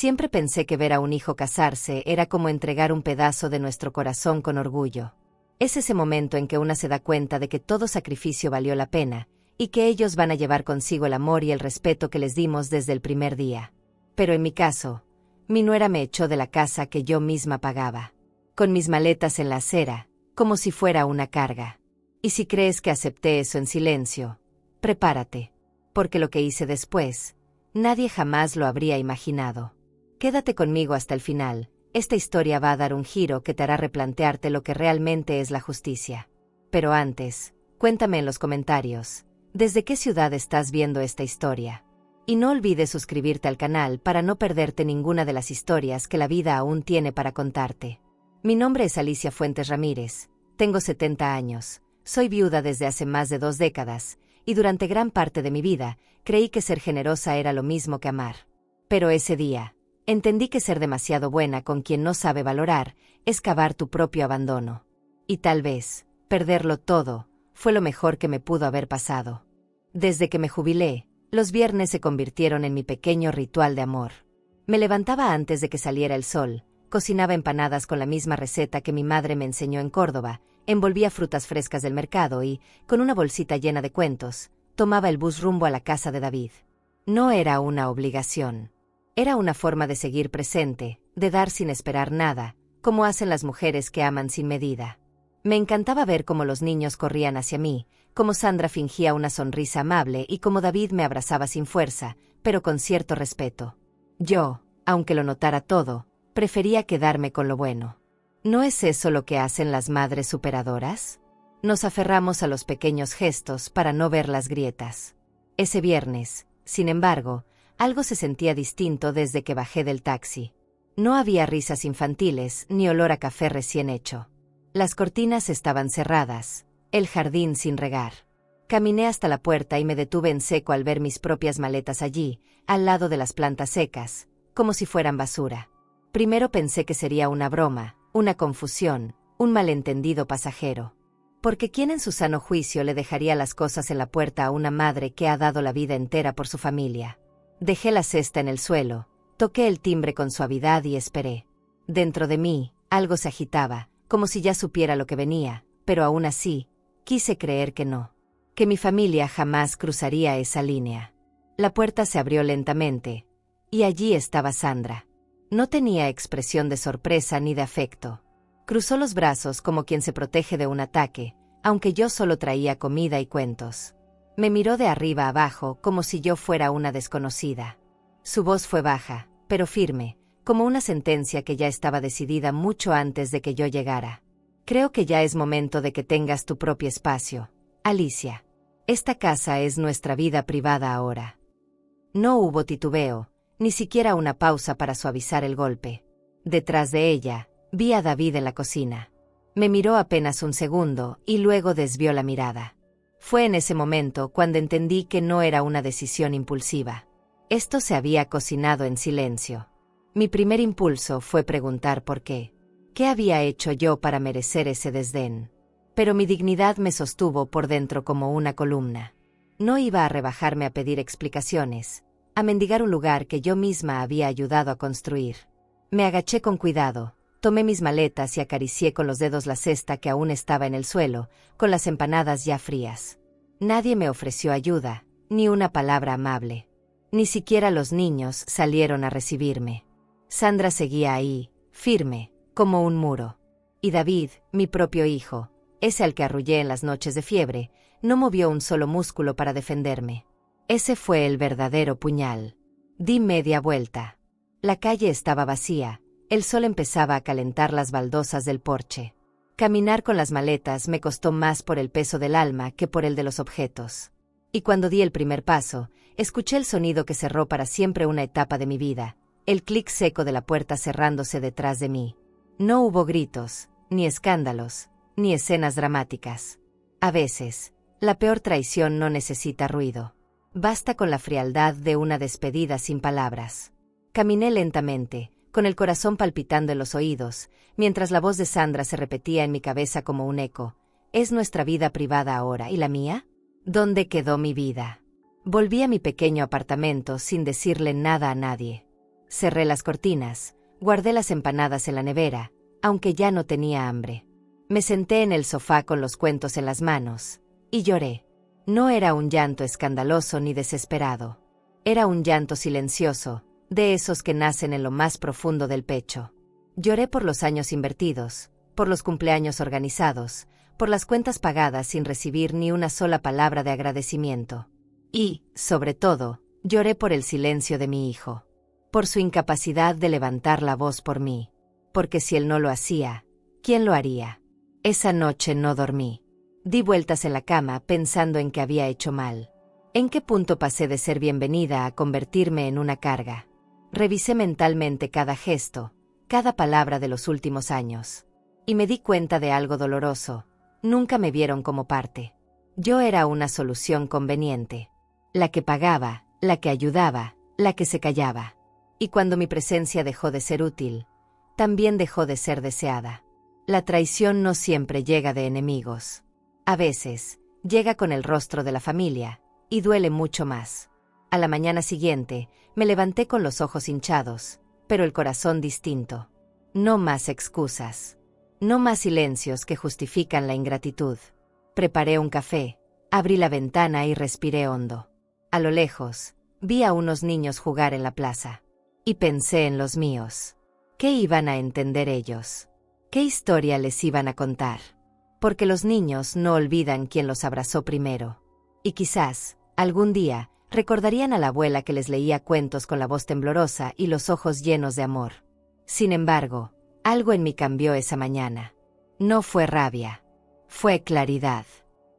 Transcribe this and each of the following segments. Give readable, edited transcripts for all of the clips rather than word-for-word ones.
Siempre pensé que ver a un hijo casarse era como entregar un pedazo de nuestro corazón con orgullo. Es ese momento en que una se da cuenta de que todo sacrificio valió la pena, y que ellos van a llevar consigo el amor y el respeto que les dimos desde el primer día. Pero en mi caso, mi nuera me echó de la casa que yo misma pagaba, con mis maletas en la acera, como si fuera una carga. Y si crees que acepté eso en silencio, prepárate, porque lo que hice después, nadie jamás lo habría imaginado. Quédate conmigo hasta el final, esta historia va a dar un giro que te hará replantearte lo que realmente es la justicia. Pero antes, cuéntame en los comentarios, ¿desde qué ciudad estás viendo esta historia? Y no olvides suscribirte al canal para no perderte ninguna de las historias que la vida aún tiene para contarte. Mi nombre es Alicia Fuentes Ramírez, tengo 70 años, soy viuda desde hace más de 2 décadas, y durante gran parte de mi vida, creí que ser generosa era lo mismo que amar. Pero ese día, entendí que ser demasiado buena con quien no sabe valorar es cavar tu propio abandono. Y tal vez, perderlo todo, fue lo mejor que me pudo haber pasado. Desde que me jubilé, los viernes se convirtieron en mi pequeño ritual de amor. Me levantaba antes de que saliera el sol, cocinaba empanadas con la misma receta que mi madre me enseñó en Córdoba, envolvía frutas frescas del mercado y, con una bolsita llena de cuentos, tomaba el bus rumbo a la casa de David. No era una obligación. Era una forma de seguir presente, de dar sin esperar nada, como hacen las mujeres que aman sin medida. Me encantaba ver cómo los niños corrían hacia mí, cómo Sandra fingía una sonrisa amable y cómo David me abrazaba sin fuerza, pero con cierto respeto. Yo, aunque lo notara todo, prefería quedarme con lo bueno. ¿No es eso lo que hacen las madres superadoras? Nos aferramos a los pequeños gestos para no ver las grietas. Ese viernes, sin embargo, algo se sentía distinto desde que bajé del taxi. No había risas infantiles ni olor a café recién hecho. Las cortinas estaban cerradas, el jardín sin regar. Caminé hasta la puerta y me detuve en seco al ver mis propias maletas allí, al lado de las plantas secas, como si fueran basura. Primero pensé que sería una broma, una confusión, un malentendido pasajero. Porque ¿quién en su sano juicio le dejaría las cosas en la puerta a una madre que ha dado la vida entera por su familia? Dejé la cesta en el suelo, toqué el timbre con suavidad y esperé. Dentro de mí, algo se agitaba, como si ya supiera lo que venía, pero aún así, quise creer que no. Que mi familia jamás cruzaría esa línea. La puerta se abrió lentamente, y allí estaba Sandra. No tenía expresión de sorpresa ni de afecto. Cruzó los brazos como quien se protege de un ataque, aunque yo solo traía comida y cuentos. Me miró de arriba abajo como si yo fuera una desconocida. Su voz fue baja, pero firme, como una sentencia que ya estaba decidida mucho antes de que yo llegara. Creo que ya es momento de que tengas tu propio espacio, Alicia. Esta casa es nuestra vida privada ahora. No hubo titubeo, ni siquiera una pausa para suavizar el golpe. Detrás de ella, vi a David en la cocina. Me miró apenas un segundo y luego desvió la mirada. Fue en ese momento cuando entendí que no era una decisión impulsiva. Esto se había cocinado en silencio. Mi primer impulso fue preguntar por qué. ¿Qué había hecho yo para merecer ese desdén? Pero mi dignidad me sostuvo por dentro como una columna. No iba a rebajarme a pedir explicaciones, a mendigar un lugar que yo misma había ayudado a construir. Me agaché con cuidado, tomé mis maletas y acaricié con los dedos la cesta que aún estaba en el suelo, con las empanadas ya frías. Nadie me ofreció ayuda, ni una palabra amable. Ni siquiera los niños salieron a recibirme. Sandra seguía ahí, firme, como un muro. Y David, mi propio hijo, ese al que arrullé en las noches de fiebre, no movió un solo músculo para defenderme. Ese fue el verdadero puñal. Di media vuelta. La calle estaba vacía, el sol empezaba a calentar las baldosas del porche. Caminar con las maletas me costó más por el peso del alma que por el de los objetos. Y cuando di el primer paso, escuché el sonido que cerró para siempre una etapa de mi vida, el clic seco de la puerta cerrándose detrás de mí. No hubo gritos, ni escándalos, ni escenas dramáticas. A veces, la peor traición no necesita ruido. Basta con la frialdad de una despedida sin palabras. Caminé lentamente, con el corazón palpitando en los oídos, mientras la voz de Sandra se repetía en mi cabeza como un eco. ¿Es nuestra vida privada ahora y la mía? ¿Dónde quedó mi vida? Volví a mi pequeño apartamento sin decirle nada a nadie. Cerré las cortinas, guardé las empanadas en la nevera, aunque ya no tenía hambre. Me senté en el sofá con los cuentos en las manos, y lloré. No era un llanto escandaloso ni desesperado. Era un llanto silencioso, de esos que nacen en lo más profundo del pecho. Lloré por los años invertidos, por los cumpleaños organizados, por las cuentas pagadas sin recibir ni una sola palabra de agradecimiento. Y, sobre todo, lloré por el silencio de mi hijo. Por su incapacidad de levantar la voz por mí. Porque si él no lo hacía, ¿quién lo haría? Esa noche no dormí. Di vueltas en la cama pensando en qué había hecho mal. ¿En qué punto pasé de ser bienvenida a convertirme en una carga? Revisé mentalmente cada gesto, cada palabra de los últimos años. Y me di cuenta de algo doloroso. Nunca me vieron como parte. Yo era una solución conveniente. La que pagaba, la que ayudaba, la que se callaba. Y cuando mi presencia dejó de ser útil, también dejó de ser deseada. La traición no siempre llega de enemigos. A veces, llega con el rostro de la familia, y duele mucho más. A la mañana siguiente, me levanté con los ojos hinchados, pero el corazón distinto. No más excusas. No más silencios que justifican la ingratitud. Preparé un café, abrí la ventana y respiré hondo. A lo lejos, vi a unos niños jugar en la plaza. Y pensé en los míos. ¿Qué iban a entender ellos? ¿Qué historia les iban a contar? Porque los niños no olvidan quién los abrazó primero. Y quizás, algún día, recordarían a la abuela que les leía cuentos con la voz temblorosa y los ojos llenos de amor. Sin embargo, algo en mí cambió esa mañana. No fue rabia. Fue claridad.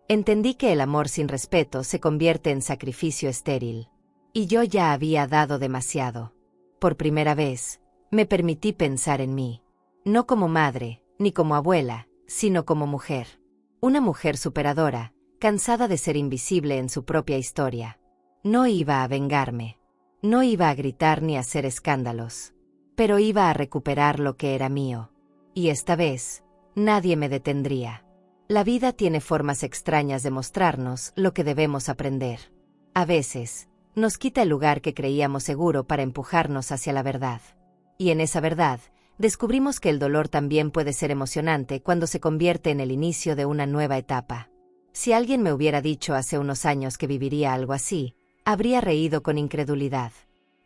Entendí que el amor sin respeto se convierte en sacrificio estéril. Y yo ya había dado demasiado. Por primera vez, me permití pensar en mí. No como madre, ni como abuela, sino como mujer. Una mujer superadora, cansada de ser invisible en su propia historia. No iba a vengarme. No iba a gritar ni a hacer escándalos. Pero iba a recuperar lo que era mío. Y esta vez, nadie me detendría. La vida tiene formas extrañas de mostrarnos lo que debemos aprender. A veces, nos quita el lugar que creíamos seguro para empujarnos hacia la verdad. Y en esa verdad, descubrimos que el dolor también puede ser emocionante cuando se convierte en el inicio de una nueva etapa. Si alguien me hubiera dicho hace unos años que viviría algo así, habría reído con incredulidad.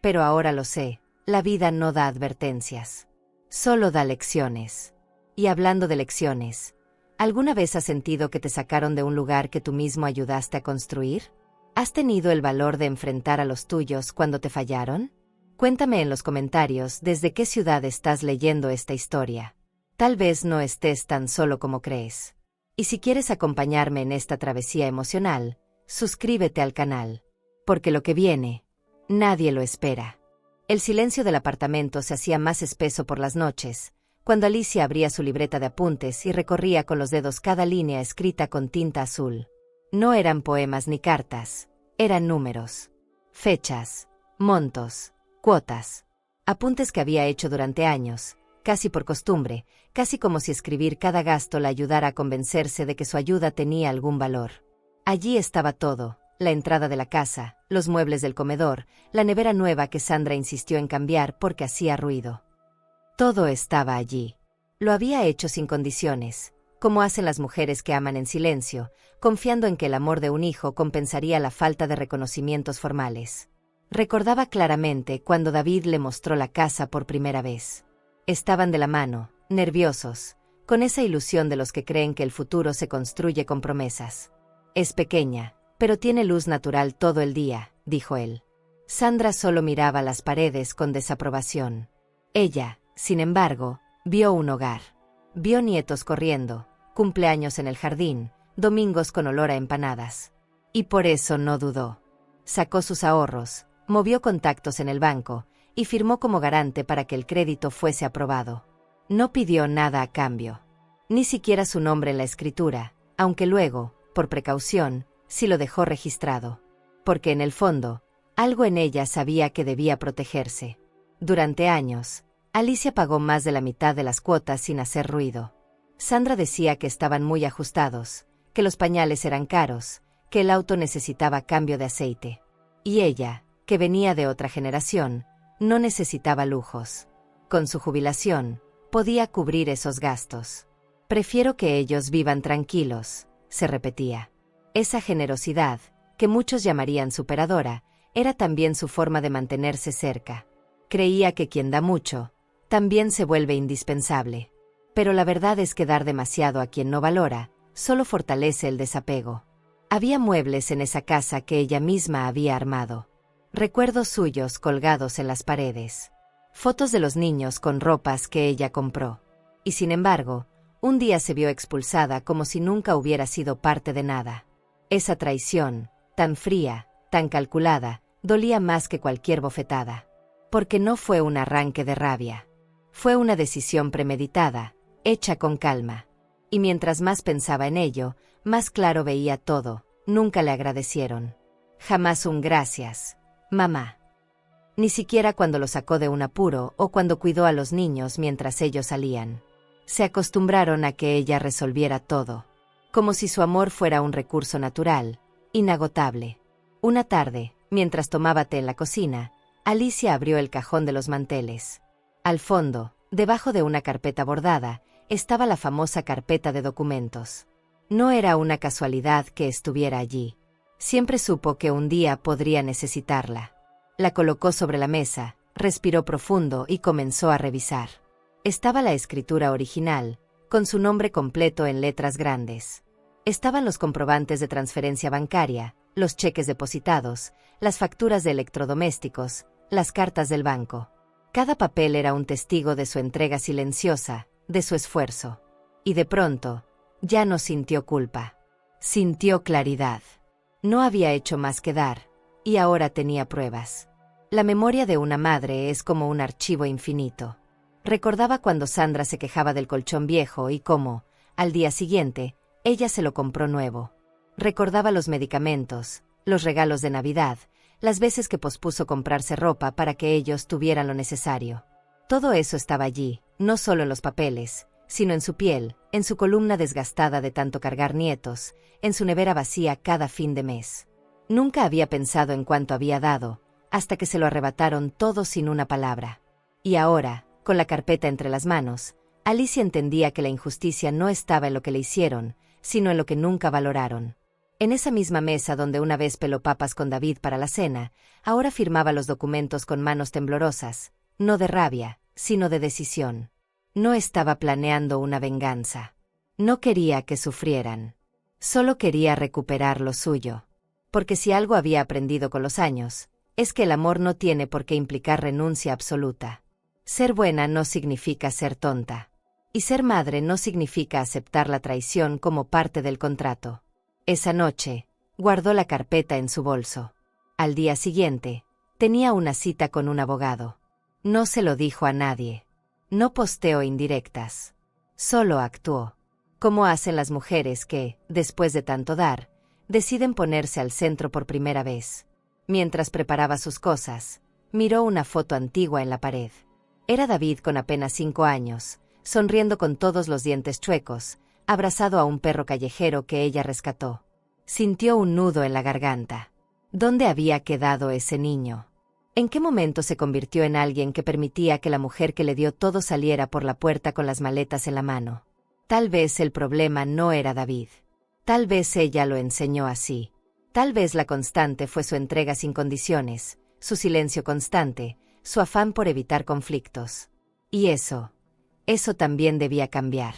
Pero ahora lo sé, la vida no da advertencias. Solo da lecciones. Y hablando de lecciones, ¿alguna vez has sentido que te sacaron de un lugar que tú mismo ayudaste a construir? ¿Has tenido el valor de enfrentar a los tuyos cuando te fallaron? Cuéntame en los comentarios desde qué ciudad estás leyendo esta historia. Tal vez no estés tan solo como crees. Y si quieres acompañarme en esta travesía emocional, suscríbete al canal. Porque lo que viene, nadie lo espera. El silencio del apartamento se hacía más espeso por las noches, cuando Alicia abría su libreta de apuntes y recorría con los dedos cada línea escrita con tinta azul. No eran poemas ni cartas, eran números, fechas, montos, cuotas, apuntes que había hecho durante años, casi por costumbre, casi como si escribir cada gasto la ayudara a convencerse de que su ayuda tenía algún valor. Allí estaba todo, la entrada de la casa, los muebles del comedor, la nevera nueva que Sandra insistió en cambiar porque hacía ruido. Todo estaba allí. Lo había hecho sin condiciones, como hacen las mujeres que aman en silencio, confiando en que el amor de un hijo compensaría la falta de reconocimientos formales. Recordaba claramente cuando David le mostró la casa por primera vez. Estaban de la mano, nerviosos, con esa ilusión de los que creen que el futuro se construye con promesas. Es pequeña, pero tiene luz natural todo el día, dijo él. Sandra solo miraba las paredes con desaprobación. Ella, sin embargo, vio un hogar. Vio nietos corriendo, cumpleaños en el jardín, domingos con olor a empanadas. Y por eso no dudó. Sacó sus ahorros, movió contactos en el banco, y firmó como garante para que el crédito fuese aprobado. No pidió nada a cambio. Ni siquiera su nombre en la escritura, aunque luego, por precaución, sí lo dejó registrado. Porque en el fondo, algo en ella sabía que debía protegerse. Durante años, Alicia pagó más de la mitad de las cuotas sin hacer ruido. Sandra decía que estaban muy ajustados, que los pañales eran caros, que el auto necesitaba cambio de aceite. Y ella, que venía de otra generación, No necesitaba lujos. Con su jubilación, podía cubrir esos gastos. Prefiero que ellos vivan tranquilos, se repetía. Esa generosidad, que muchos llamarían superadora, era también su forma de mantenerse cerca. Creía que quien da mucho, también se vuelve indispensable. Pero la verdad es que dar demasiado a quien no valora, solo fortalece el desapego. Había muebles en esa casa que ella misma había armado. Recuerdos suyos colgados en las paredes. Fotos de los niños con ropas que ella compró. Y sin embargo, un día se vio expulsada como si nunca hubiera sido parte de nada. Esa traición, tan fría, tan calculada, dolía más que cualquier bofetada. Porque no fue un arranque de rabia. Fue una decisión premeditada, hecha con calma. Y mientras más pensaba en ello, más claro veía todo. Nunca le agradecieron. Jamás un gracias, mamá. Ni siquiera cuando lo sacó de un apuro o cuando cuidó a los niños mientras ellos salían. Se acostumbraron a que ella resolviera todo. Como si su amor fuera un recurso natural, inagotable. Una tarde, mientras tomaba té en la cocina, Alicia abrió el cajón de los manteles. Al fondo, debajo de una carpeta bordada, estaba la famosa carpeta de documentos. No era una casualidad que estuviera allí. Siempre supo que un día podría necesitarla. La colocó sobre la mesa, respiró profundo y comenzó a revisar. Estaba la escritura original, con su nombre completo en letras grandes. Estaban los comprobantes de transferencia bancaria, los cheques depositados, las facturas de electrodomésticos, las cartas del banco. Cada papel era un testigo de su entrega silenciosa, de su esfuerzo. Y de pronto, ya no sintió culpa. Sintió claridad. No había hecho más que dar, y ahora tenía pruebas. La memoria de una madre es como un archivo infinito. Recordaba cuando Sandra se quejaba del colchón viejo y cómo, al día siguiente, ella se lo compró nuevo. Recordaba los medicamentos, los regalos de Navidad, las veces que pospuso comprarse ropa para que ellos tuvieran lo necesario. Todo eso estaba allí, no solo en los papeles, sino en su piel, en su columna desgastada de tanto cargar nietos, en su nevera vacía cada fin de mes. Nunca había pensado en cuánto había dado, hasta que se lo arrebataron todo sin una palabra. Y ahora, con la carpeta entre las manos, Alicia entendía que la injusticia no estaba en lo que le hicieron, sino en lo que nunca valoraron. En esa misma mesa donde una vez peló papas con David para la cena, ahora firmaba los documentos con manos temblorosas, no de rabia, sino de decisión. No estaba planeando una venganza. No quería que sufrieran. Solo quería recuperar lo suyo. Porque si algo había aprendido con los años, es que el amor no tiene por qué implicar renuncia absoluta. Ser buena no significa ser tonta. Y ser madre no significa aceptar la traición como parte del contrato. Esa noche, guardó la carpeta en su bolso. Al día siguiente, tenía una cita con un abogado. No se lo dijo a nadie. No posteó indirectas. Solo actuó. Como hacen las mujeres que, después de tanto dar, deciden ponerse al centro por primera vez. Mientras preparaba sus cosas, miró una foto antigua en la pared. Era David con apenas 5 años, sonriendo con todos los dientes chuecos, abrazado a un perro callejero que ella rescató. Sintió un nudo en la garganta. ¿Dónde había quedado ese niño? ¿En qué momento se convirtió en alguien que permitía que la mujer que le dio todo saliera por la puerta con las maletas en la mano? Tal vez el problema no era David. Tal vez ella lo enseñó así. Tal vez la constante fue su entrega sin condiciones, su silencio constante, su afán por evitar conflictos. Y eso también debía cambiar.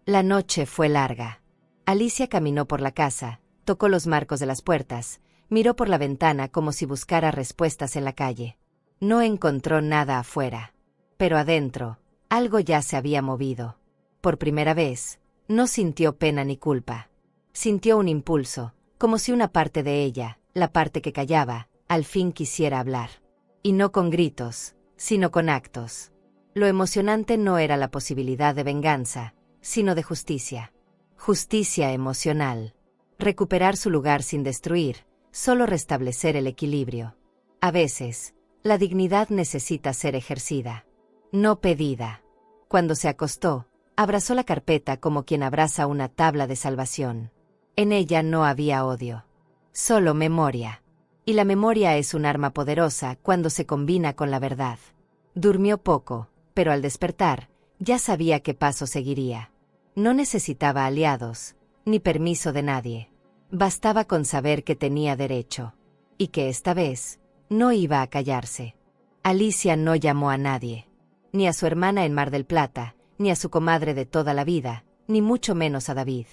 La noche fue larga. Alicia caminó por la casa, tocó los marcos de las puertas, miró por la ventana como si buscara respuestas en la calle. No encontró nada afuera. Pero adentro, algo ya se había movido. Por primera vez, no sintió pena ni culpa. Sintió un impulso, como si una parte de ella, la parte que callaba, al fin quisiera hablar. Y no con gritos, sino con actos. Lo emocionante no era la posibilidad de venganza, sino de justicia. Justicia emocional. Recuperar su lugar sin destruir, solo restablecer el equilibrio. A veces, la dignidad necesita ser ejercida, no pedida. Cuando se acostó, abrazó la carpeta como quien abraza una tabla de salvación. En ella no había odio, solo memoria. Y la memoria es un arma poderosa cuando se combina con la verdad. Durmió poco, pero al despertar, ya sabía qué paso seguiría. No necesitaba aliados, ni permiso de nadie. Bastaba con saber que tenía derecho. Y que esta vez, no iba a callarse. Alicia no llamó a nadie. Ni a su hermana en Mar del Plata, ni a su comadre de toda la vida, ni mucho menos a David.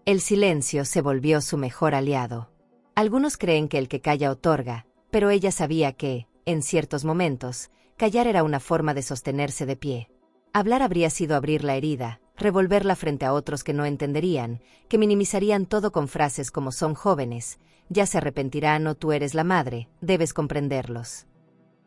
El silencio se volvió su mejor aliado. Algunos creen que el que calla otorga, pero ella sabía que, en ciertos momentos, callar era una forma de sostenerse de pie. Hablar habría sido abrir la herida, revolverla frente a otros que no entenderían, que minimizarían todo con frases como son jóvenes, ya se arrepentirán o tú eres la madre, debes comprenderlos.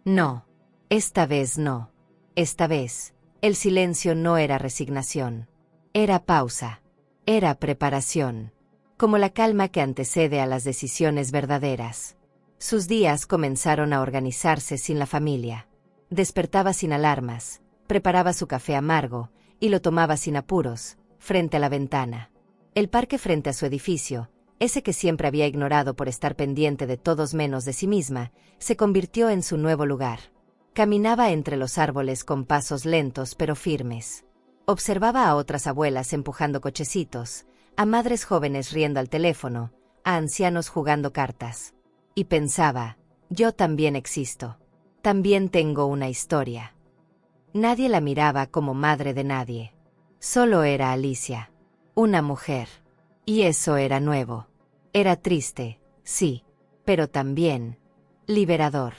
No. Esta vez no. Esta vez, el silencio no era resignación. Era pausa. Era preparación. Como la calma que antecede a las decisiones verdaderas. Sus días comenzaron a organizarse sin la familia. Despertaba sin alarmas, preparaba su café amargo, y lo tomaba sin apuros, frente a la ventana. El parque frente a su edificio, ese que siempre había ignorado por estar pendiente de todos menos de sí misma, se convirtió en su nuevo lugar. Caminaba entre los árboles con pasos lentos pero firmes. Observaba a otras abuelas empujando cochecitos, a madres jóvenes riendo al teléfono, a ancianos jugando cartas. Y pensaba, yo también existo. También tengo una historia. Nadie la miraba como madre de nadie. Solo era Alicia. Una mujer. Y eso era nuevo. Era triste, sí, pero también liberador.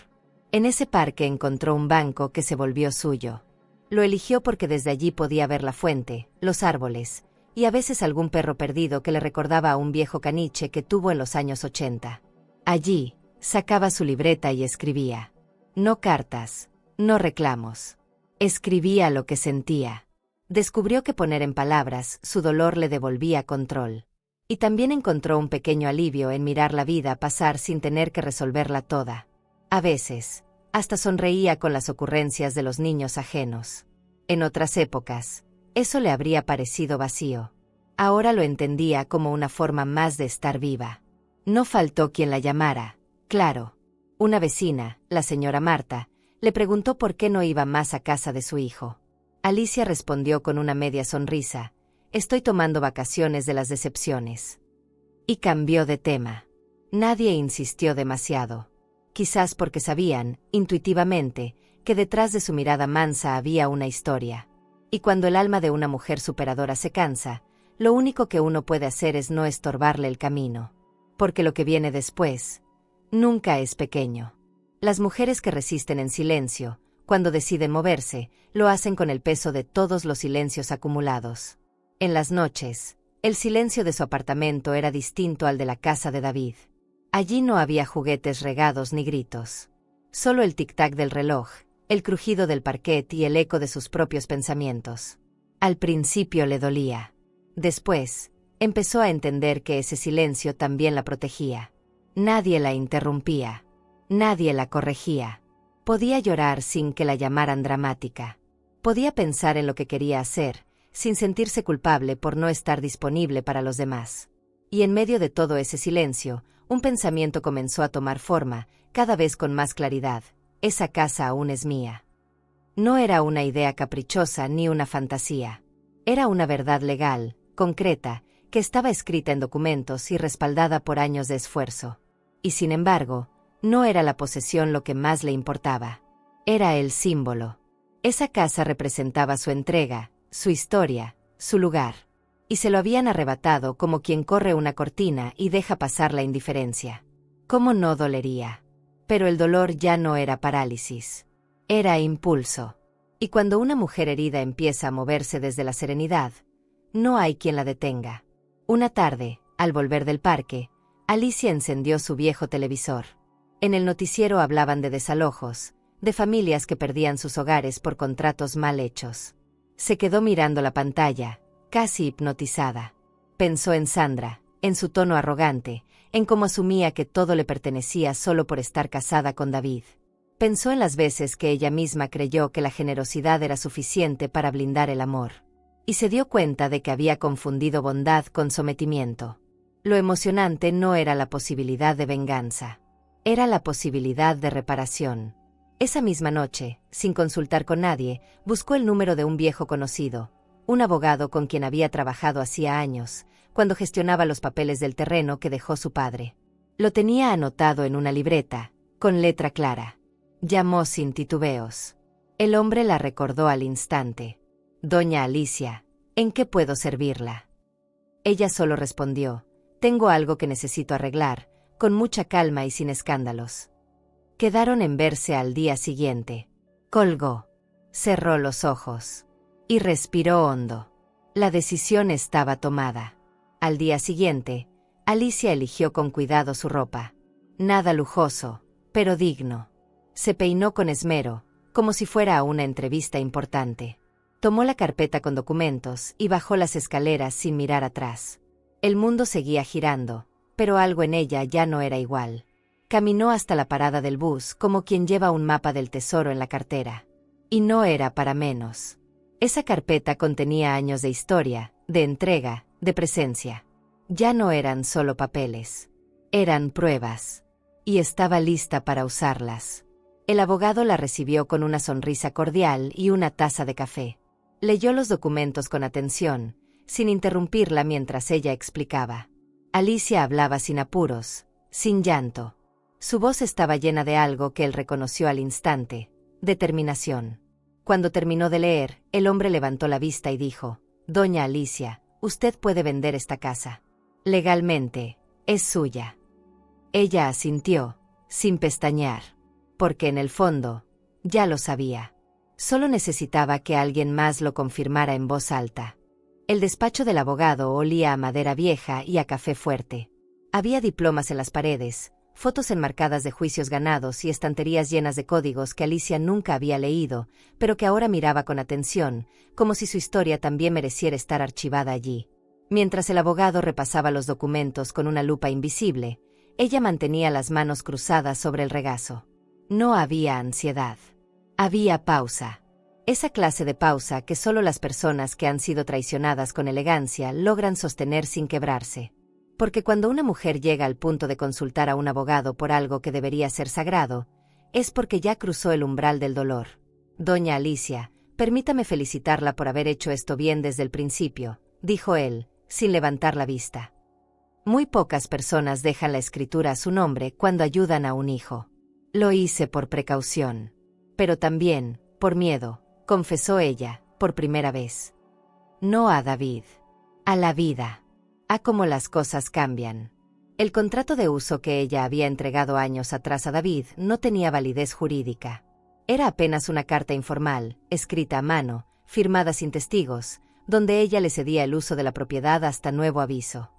En ese parque encontró un banco que se volvió suyo. Lo eligió porque desde allí podía ver la fuente, los árboles, y a veces algún perro perdido que le recordaba a un viejo caniche que tuvo en los años 80. Allí, sacaba su libreta y escribía. No cartas, no reclamos. Escribía lo que sentía. Descubrió que poner en palabras su dolor le devolvía control. Y también encontró un pequeño alivio en mirar la vida pasar sin tener que resolverla toda. A veces, hasta sonreía con las ocurrencias de los niños ajenos. En otras épocas, eso le habría parecido vacío. Ahora lo entendía como una forma más de estar viva. No faltó quien la llamara, claro. Una vecina, la señora Marta, le preguntó por qué no iba más a casa de su hijo. Alicia respondió con una media sonrisa, estoy tomando vacaciones de las decepciones. Y cambió de tema. Nadie insistió demasiado. Quizás porque sabían, intuitivamente, que detrás de su mirada mansa había una historia. Y cuando el alma de una mujer superadora se cansa, lo único que uno puede hacer es no estorbarle el camino. Porque lo que viene después, nunca es pequeño. Las mujeres que resisten en silencio, cuando deciden moverse, lo hacen con el peso de todos los silencios acumulados. En las noches, el silencio de su apartamento era distinto al de la casa de David. Allí no había juguetes regados ni gritos. Solo el tic-tac del reloj, el crujido del parquet y el eco de sus propios pensamientos. Al principio le dolía. Después, empezó a entender que ese silencio también la protegía. Nadie la interrumpía. Nadie la corregía. Podía llorar sin que la llamaran dramática. Podía pensar en lo que quería hacer, sin sentirse culpable por no estar disponible para los demás. Y en medio de todo ese silencio, un pensamiento comenzó a tomar forma, cada vez con más claridad. Esa casa aún es mía. No era una idea caprichosa ni una fantasía. Era una verdad legal, concreta, que estaba escrita en documentos y respaldada por años de esfuerzo. Y sin embargo, no era la posesión lo que más le importaba. Era el símbolo. Esa casa representaba su entrega, su historia, su lugar. Y se lo habían arrebatado como quien corre una cortina y deja pasar la indiferencia. ¿Cómo no dolería? Pero el dolor ya no era parálisis. Era impulso. Y cuando una mujer herida empieza a moverse desde la serenidad, no hay quien la detenga. Una tarde, al volver del parque, Alicia encendió su viejo televisor. En el noticiero hablaban de desalojos, de familias que perdían sus hogares por contratos mal hechos. Se quedó mirando la pantalla, casi hipnotizada. Pensó en Sandra, en su tono arrogante, en cómo asumía que todo le pertenecía solo por estar casada con David. Pensó en las veces que ella misma creyó que la generosidad era suficiente para blindar el amor. Y se dio cuenta de que había confundido bondad con sometimiento. Lo emocionante no era la posibilidad de venganza. Era la posibilidad de reparación. Esa misma noche, sin consultar con nadie, buscó el número de un viejo conocido, un abogado con quien había trabajado hacía años, cuando gestionaba los papeles del terreno que dejó su padre. Lo tenía anotado en una libreta, con letra clara. Llamó sin titubeos. El hombre la recordó al instante. «Doña Alicia, ¿en qué puedo servirla?». Ella solo respondió: «Tengo algo que necesito arreglar, con mucha calma y sin escándalos». Quedaron en verse al día siguiente. Colgó, cerró los ojos y respiró hondo. La decisión estaba tomada. Al día siguiente, Alicia eligió con cuidado su ropa. Nada lujoso, pero digno. Se peinó con esmero, como si fuera a una entrevista importante. Tomó la carpeta con documentos y bajó las escaleras sin mirar atrás. El mundo seguía girando, pero algo en ella ya no era igual. Caminó hasta la parada del bus como quien lleva un mapa del tesoro en la cartera. Y no era para menos. Esa carpeta contenía años de historia, de entrega, de presencia. Ya no eran solo papeles. Eran pruebas. Y estaba lista para usarlas. El abogado la recibió con una sonrisa cordial y una taza de café. Leyó los documentos con atención, sin interrumpirla mientras ella explicaba. Alicia hablaba sin apuros, sin llanto. Su voz estaba llena de algo que él reconoció al instante: determinación. Cuando terminó de leer, el hombre levantó la vista y dijo: «Doña Alicia, usted puede vender esta casa. Legalmente, es suya». Ella asintió, sin pestañear, porque en el fondo, ya lo sabía. Solo necesitaba que alguien más lo confirmara en voz alta. El despacho del abogado olía a madera vieja y a café fuerte. Había diplomas en las paredes, fotos enmarcadas de juicios ganados y estanterías llenas de códigos que Alicia nunca había leído, pero que ahora miraba con atención, como si su historia también mereciera estar archivada allí. Mientras el abogado repasaba los documentos con una lupa invisible, ella mantenía las manos cruzadas sobre el regazo. No había ansiedad. Había pausa. Esa clase de pausa que solo las personas que han sido traicionadas con elegancia logran sostener sin quebrarse. Porque cuando una mujer llega al punto de consultar a un abogado por algo que debería ser sagrado, es porque ya cruzó el umbral del dolor. «Doña Alicia, permítame felicitarla por haber hecho esto bien desde el principio», dijo él, sin levantar la vista. Muy pocas personas dejan la escritura a su nombre cuando ayudan a un hijo. «Lo hice por precaución. Pero también, por miedo», confesó ella, por primera vez. No a David. A la vida. A cómo las cosas cambian. El contrato de uso que ella había entregado años atrás a David no tenía validez jurídica. Era apenas una carta informal, escrita a mano, firmada sin testigos, donde ella le cedía el uso de la propiedad hasta nuevo aviso.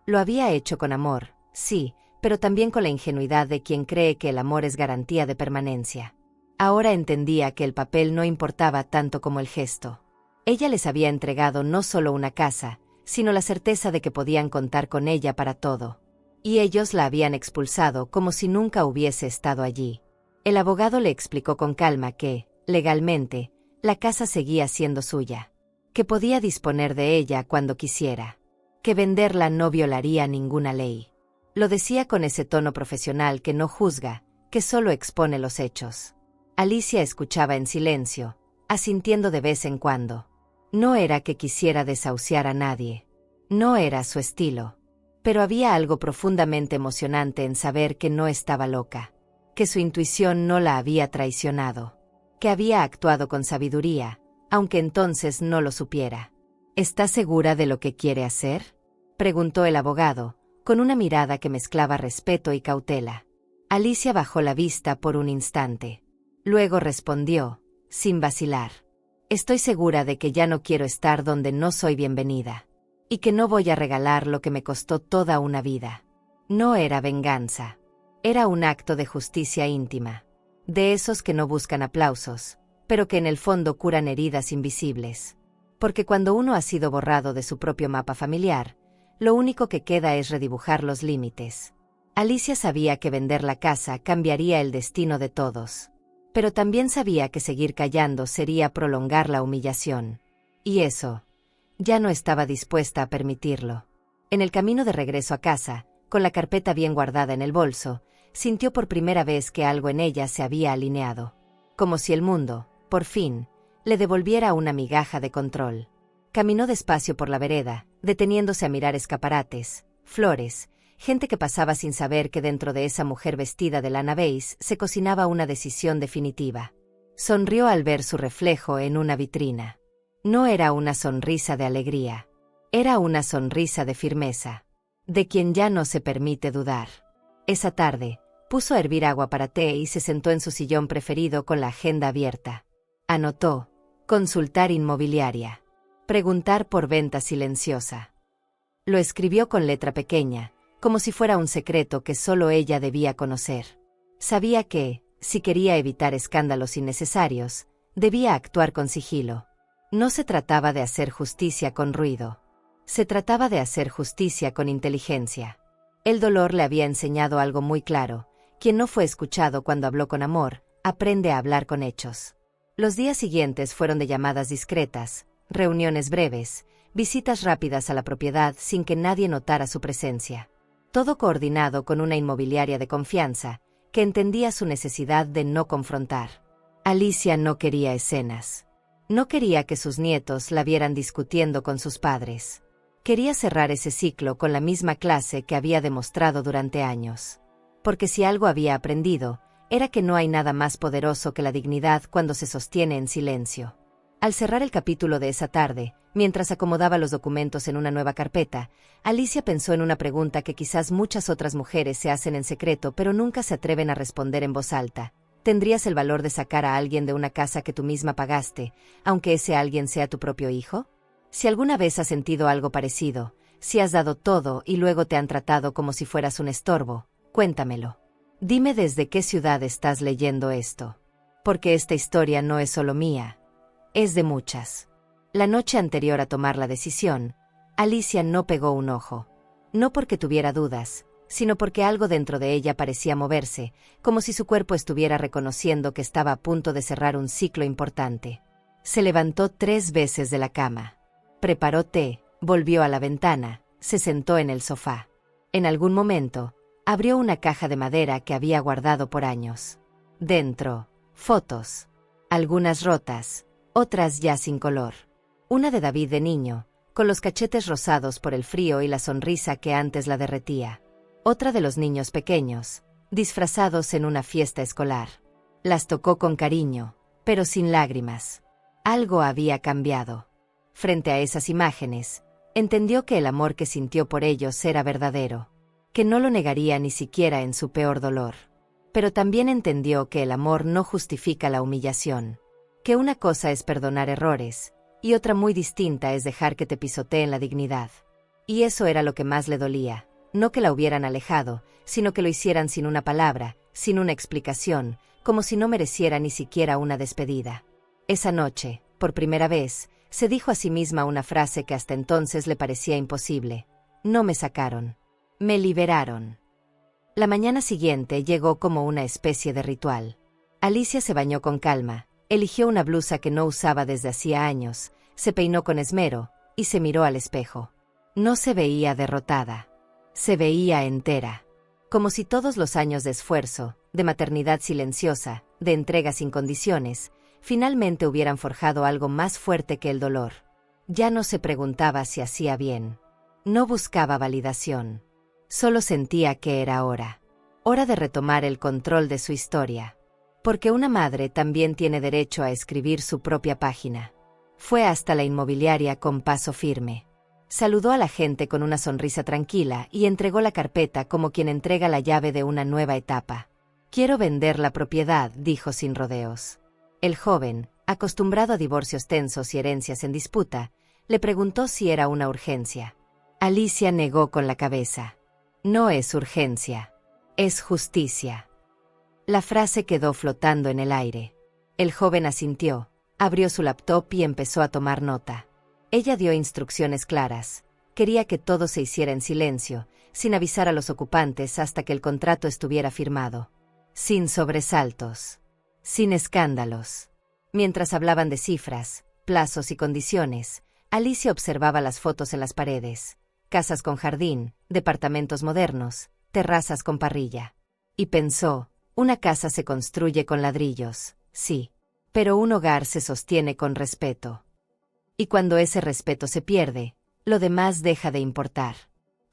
Lo había hecho con amor, sí, pero también con la ingenuidad de quien cree que el amor es garantía de permanencia. Ahora entendía que el papel no importaba tanto como el gesto. Ella les había entregado no solo una casa, sino la certeza de que podían contar con ella para todo. Y ellos la habían expulsado como si nunca hubiese estado allí. El abogado le explicó con calma que, legalmente, la casa seguía siendo suya, que podía disponer de ella cuando quisiera, que venderla no violaría ninguna ley. Lo decía con ese tono profesional que no juzga, que solo expone los hechos. Alicia escuchaba en silencio, asintiendo de vez en cuando. No era que quisiera desahuciar a nadie. No era su estilo. Pero había algo profundamente emocionante en saber que no estaba loca, que su intuición no la había traicionado, que había actuado con sabiduría, aunque entonces no lo supiera. ¿Está segura de lo que quiere hacer?, preguntó el abogado, con una mirada que mezclaba respeto y cautela. Alicia bajó la vista por un instante. Luego respondió, sin vacilar: «Estoy segura de que ya no quiero estar donde no soy bienvenida. Y que no voy a regalar lo que me costó toda una vida». No era venganza. Era un acto de justicia íntima. De esos que no buscan aplausos, pero que en el fondo curan heridas invisibles. Porque cuando uno ha sido borrado de su propio mapa familiar, lo único que queda es redibujar los límites. Alicia sabía que vender la casa cambiaría el destino de todos. Pero también sabía que seguir callando sería prolongar la humillación. Y eso, ya no estaba dispuesta a permitirlo. En el camino de regreso a casa, con la carpeta bien guardada en el bolso, sintió por primera vez que algo en ella se había alineado. Como si el mundo, por fin, le devolviera una migaja de control. Caminó despacio por la vereda, deteniéndose a mirar escaparates, flores, gente que pasaba sin saber que dentro de esa mujer vestida de lana beige se cocinaba una decisión definitiva. Sonrió al ver su reflejo en una vitrina. No era una sonrisa de alegría. Era una sonrisa de firmeza. De quien ya no se permite dudar. Esa tarde, puso a hervir agua para té y se sentó en su sillón preferido con la agenda abierta. Anotó: consultar inmobiliaria. Preguntar por venta silenciosa. Lo escribió con letra pequeña, como si fuera un secreto que solo ella debía conocer. Sabía que, si quería evitar escándalos innecesarios, debía actuar con sigilo. No se trataba de hacer justicia con ruido. Se trataba de hacer justicia con inteligencia. El dolor le había enseñado algo muy claro: quien no fue escuchado cuando habló con amor, aprende a hablar con hechos. Los días siguientes fueron de llamadas discretas, reuniones breves, visitas rápidas a la propiedad sin que nadie notara su presencia. Todo coordinado con una inmobiliaria de confianza, que entendía su necesidad de no confrontar. Alicia no quería escenas. No quería que sus nietos la vieran discutiendo con sus padres. Quería cerrar ese ciclo con la misma clase que había demostrado durante años. Porque si algo había aprendido, era que no hay nada más poderoso que la dignidad cuando se sostiene en silencio. Al cerrar el capítulo de esa tarde, mientras acomodaba los documentos en una nueva carpeta, Alicia pensó en una pregunta que quizás muchas otras mujeres se hacen en secreto pero nunca se atreven a responder en voz alta. ¿Tendrías el valor de sacar a alguien de una casa que tú misma pagaste, aunque ese alguien sea tu propio hijo? Si alguna vez has sentido algo parecido, si has dado todo y luego te han tratado como si fueras un estorbo, cuéntamelo. Dime desde qué ciudad estás leyendo esto. Porque esta historia no es solo mía. Es de muchas. La noche anterior a tomar la decisión, Alicia no pegó un ojo. No porque tuviera dudas, sino porque algo dentro de ella parecía moverse, como si su cuerpo estuviera reconociendo que estaba a punto de cerrar un ciclo importante. Se levantó 3 veces de la cama. Preparó té, volvió a la ventana, se sentó en el sofá. En algún momento, abrió una caja de madera que había guardado por años. Dentro, fotos. Algunas rotas, otras ya sin color. Una de David de niño, con los cachetes rosados por el frío y la sonrisa que antes la derretía. Otra de los niños pequeños, disfrazados en una fiesta escolar. Las tocó con cariño, pero sin lágrimas. Algo había cambiado. Frente a esas imágenes, entendió que el amor que sintió por ellos era verdadero, que no lo negaría ni siquiera en su peor dolor. Pero también entendió que el amor no justifica la humillación, que una cosa es perdonar errores, y otra muy distinta es dejar que te pisoteen la dignidad. Y eso era lo que más le dolía, no que la hubieran alejado, sino que lo hicieran sin una palabra, sin una explicación, como si no mereciera ni siquiera una despedida. Esa noche, por primera vez, se dijo a sí misma una frase que hasta entonces le parecía imposible. No me sacaron. Me liberaron. La mañana siguiente llegó como una especie de ritual. Alicia se bañó con calma, eligió una blusa que no usaba desde hacía años, se peinó con esmero, y se miró al espejo. No se veía derrotada. Se veía entera. Como si todos los años de esfuerzo, de maternidad silenciosa, de entrega sin condiciones, finalmente hubieran forjado algo más fuerte que el dolor. Ya no se preguntaba si hacía bien. No buscaba validación. Solo sentía que era hora. Hora de retomar el control de su historia. Porque una madre también tiene derecho a escribir su propia página. Fue hasta la inmobiliaria con paso firme. Saludó a la gente con una sonrisa tranquila y entregó la carpeta como quien entrega la llave de una nueva etapa. Quiero vender la propiedad, dijo sin rodeos. El joven, acostumbrado a divorcios tensos y herencias en disputa, le preguntó si era una urgencia. Alicia negó con la cabeza. No es urgencia. Es justicia. La frase quedó flotando en el aire. El joven asintió, abrió su laptop y empezó a tomar nota. Ella dio instrucciones claras. Quería que todo se hiciera en silencio, sin avisar a los ocupantes hasta que el contrato estuviera firmado. Sin sobresaltos. Sin escándalos. Mientras hablaban de cifras, plazos y condiciones, Alicia observaba las fotos en las paredes. Casas con jardín, departamentos modernos, terrazas con parrilla. Y pensó, una casa se construye con ladrillos, sí. Pero un hogar se sostiene con respeto. Y cuando ese respeto se pierde, lo demás deja de importar.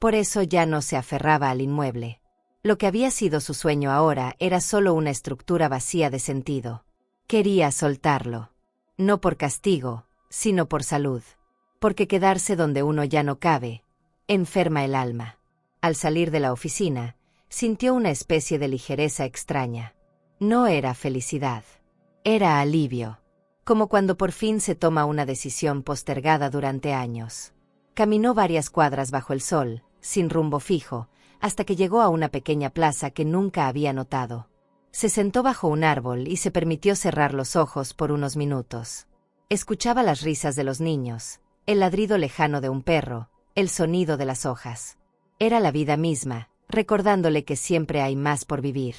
Por eso ya no se aferraba al inmueble. Lo que había sido su sueño ahora era solo una estructura vacía de sentido. Quería soltarlo. No por castigo, sino por salud. Porque quedarse donde uno ya no cabe, enferma el alma. Al salir de la oficina, sintió una especie de ligereza extraña. No era felicidad. Era alivio. Como cuando por fin se toma una decisión postergada durante años. Caminó varias cuadras bajo el sol, sin rumbo fijo, hasta que llegó a una pequeña plaza que nunca había notado. Se sentó bajo un árbol y se permitió cerrar los ojos por unos minutos. Escuchaba las risas de los niños, el ladrido lejano de un perro, el sonido de las hojas. Era la vida misma, recordándole que siempre hay más por vivir.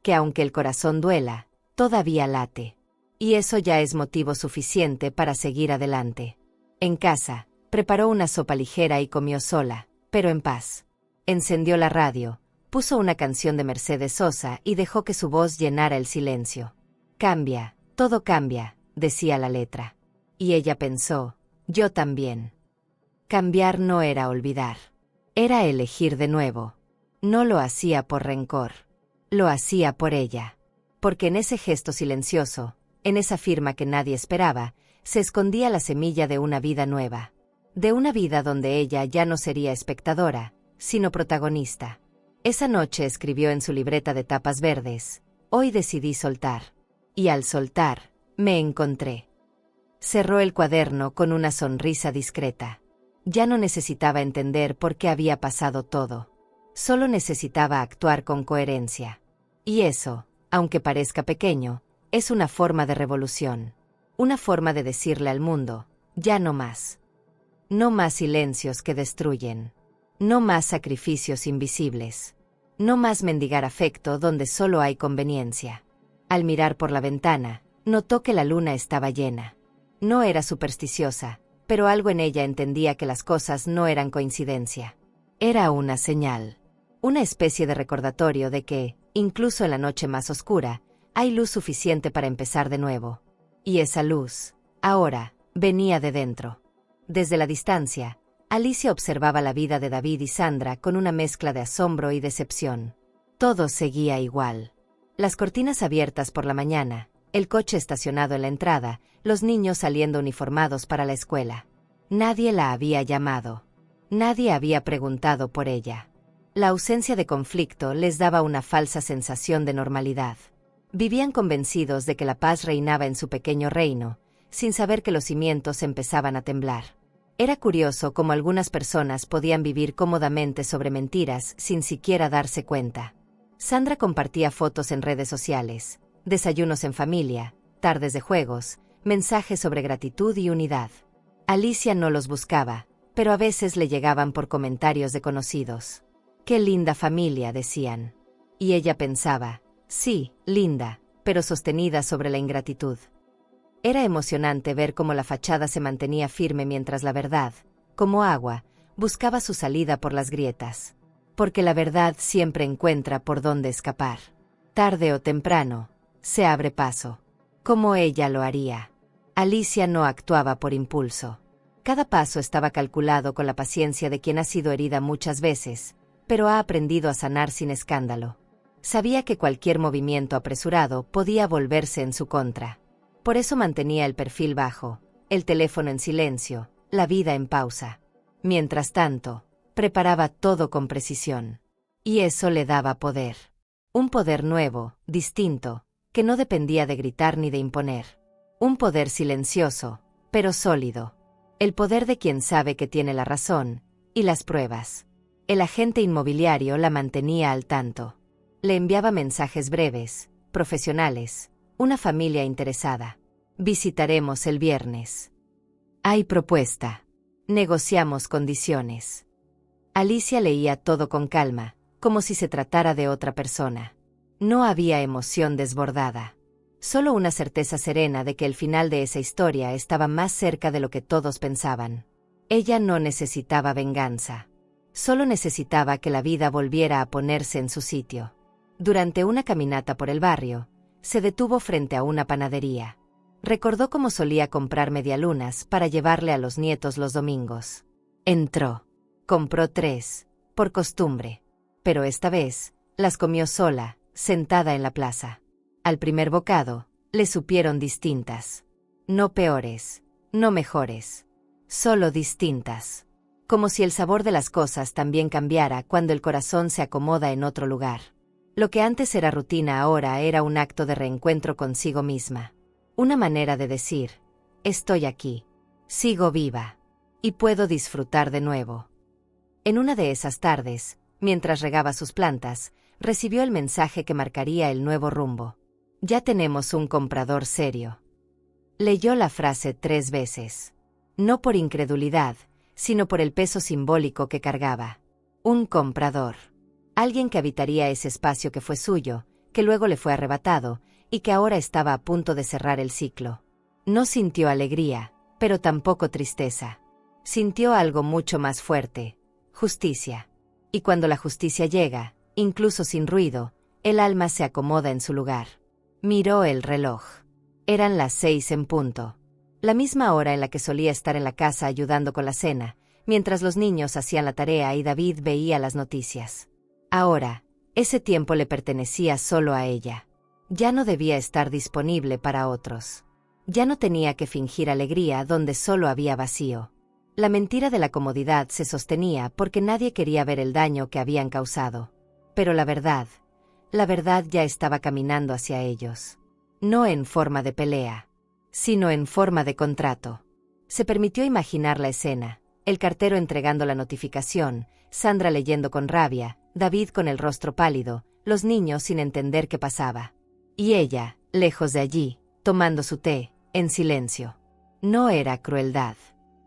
Que aunque el corazón duela, todavía late. Y eso ya es motivo suficiente para seguir adelante. En casa, preparó una sopa ligera y comió sola, pero en paz. Encendió la radio, puso una canción de Mercedes Sosa y dejó que su voz llenara el silencio. Cambia, todo cambia, decía la letra. Y ella pensó, yo también. Cambiar no era olvidar. Era elegir de nuevo. No lo hacía por rencor. Lo hacía por ella. Porque en ese gesto silencioso, en esa firma que nadie esperaba, se escondía la semilla de una vida nueva. De una vida donde ella ya no sería espectadora, sino protagonista. Esa noche escribió en su libreta de tapas verdes, hoy decidí soltar. Y al soltar, me encontré. Cerró el cuaderno con una sonrisa discreta. Ya no necesitaba entender por qué había pasado todo. Solo necesitaba actuar con coherencia. Y eso, aunque parezca pequeño, es una forma de revolución. Una forma de decirle al mundo, ya no más. No más silencios que destruyen. No más sacrificios invisibles. No más mendigar afecto donde solo hay conveniencia. Al mirar por la ventana, notó que la luna estaba llena. No era supersticiosa, pero algo en ella entendía que las cosas no eran coincidencia. Era una señal. Una especie de recordatorio de que, incluso en la noche más oscura, hay luz suficiente para empezar de nuevo. Y esa luz, ahora, venía de dentro. Desde la distancia, Alicia observaba la vida de David y Sandra con una mezcla de asombro y decepción. Todo seguía igual. Las cortinas abiertas por la mañana, el coche estacionado en la entrada, los niños saliendo uniformados para la escuela. Nadie la había llamado. Nadie había preguntado por ella. La ausencia de conflicto les daba una falsa sensación de normalidad. Vivían convencidos de que la paz reinaba en su pequeño reino, sin saber que los cimientos empezaban a temblar. Era curioso cómo algunas personas podían vivir cómodamente sobre mentiras sin siquiera darse cuenta. Sandra compartía fotos en redes sociales, desayunos en familia, tardes de juegos, mensajes sobre gratitud y unidad. Alicia no los buscaba, pero a veces le llegaban por comentarios de conocidos. «Qué linda familia», decían. Y ella pensaba, sí, linda, pero sostenida sobre la ingratitud. Era emocionante ver cómo la fachada se mantenía firme mientras la verdad, como agua, buscaba su salida por las grietas. Porque la verdad siempre encuentra por dónde escapar. Tarde o temprano, se abre paso. Como ella lo haría. Alicia no actuaba por impulso. Cada paso estaba calculado con la paciencia de quien ha sido herida muchas veces, pero ha aprendido a sanar sin escándalo. Sabía que cualquier movimiento apresurado podía volverse en su contra. Por eso mantenía el perfil bajo, el teléfono en silencio, la vida en pausa. Mientras tanto, preparaba todo con precisión. Y eso le daba poder. Un poder nuevo, distinto, que no dependía de gritar ni de imponer. Un poder silencioso, pero sólido. El poder de quien sabe que tiene la razón, y las pruebas. El agente inmobiliario la mantenía al tanto. Le enviaba mensajes breves, profesionales, una familia interesada. Visitaremos el viernes. Hay propuesta. Negociamos condiciones. Alicia leía todo con calma, como si se tratara de otra persona. No había emoción desbordada. Solo una certeza serena de que el final de esa historia estaba más cerca de lo que todos pensaban. Ella no necesitaba venganza. Solo necesitaba que la vida volviera a ponerse en su sitio. Durante una caminata por el barrio, se detuvo frente a una panadería. Recordó cómo solía comprar medialunas para llevarle a los nietos los domingos. Entró. Compró 3, por costumbre. Pero esta vez, las comió sola, sentada en la plaza. Al primer bocado, le supieron distintas. No peores, no mejores. Solo distintas. Como si el sabor de las cosas también cambiara cuando el corazón se acomoda en otro lugar. Lo que antes era rutina ahora era un acto de reencuentro consigo misma. Una manera de decir, estoy aquí, sigo viva, y puedo disfrutar de nuevo. En una de esas tardes, mientras regaba sus plantas, recibió el mensaje que marcaría el nuevo rumbo. Ya tenemos un comprador serio. Leyó la frase 3 veces. No por incredulidad, sino por el peso simbólico que cargaba. Un comprador. Alguien que habitaría ese espacio que fue suyo, que luego le fue arrebatado, y que ahora estaba a punto de cerrar el ciclo. No sintió alegría, pero tampoco tristeza. Sintió algo mucho más fuerte, justicia. Y cuando la justicia llega, incluso sin ruido, el alma se acomoda en su lugar. Miró el reloj. Eran las 6 en punto. La misma hora en la que solía estar en la casa ayudando con la cena, mientras los niños hacían la tarea y David veía las noticias. Ahora, ese tiempo le pertenecía solo a ella. Ya no debía estar disponible para otros. Ya no tenía que fingir alegría donde solo había vacío. La mentira de la comodidad se sostenía porque nadie quería ver el daño que habían causado. Pero la verdad ya estaba caminando hacia ellos. No en forma de pelea, sino en forma de contrato. Se permitió imaginar la escena, el cartero entregando la notificación, Sandra leyendo con rabia, David con el rostro pálido, los niños sin entender qué pasaba. Y ella, lejos de allí, tomando su té, en silencio. No era crueldad.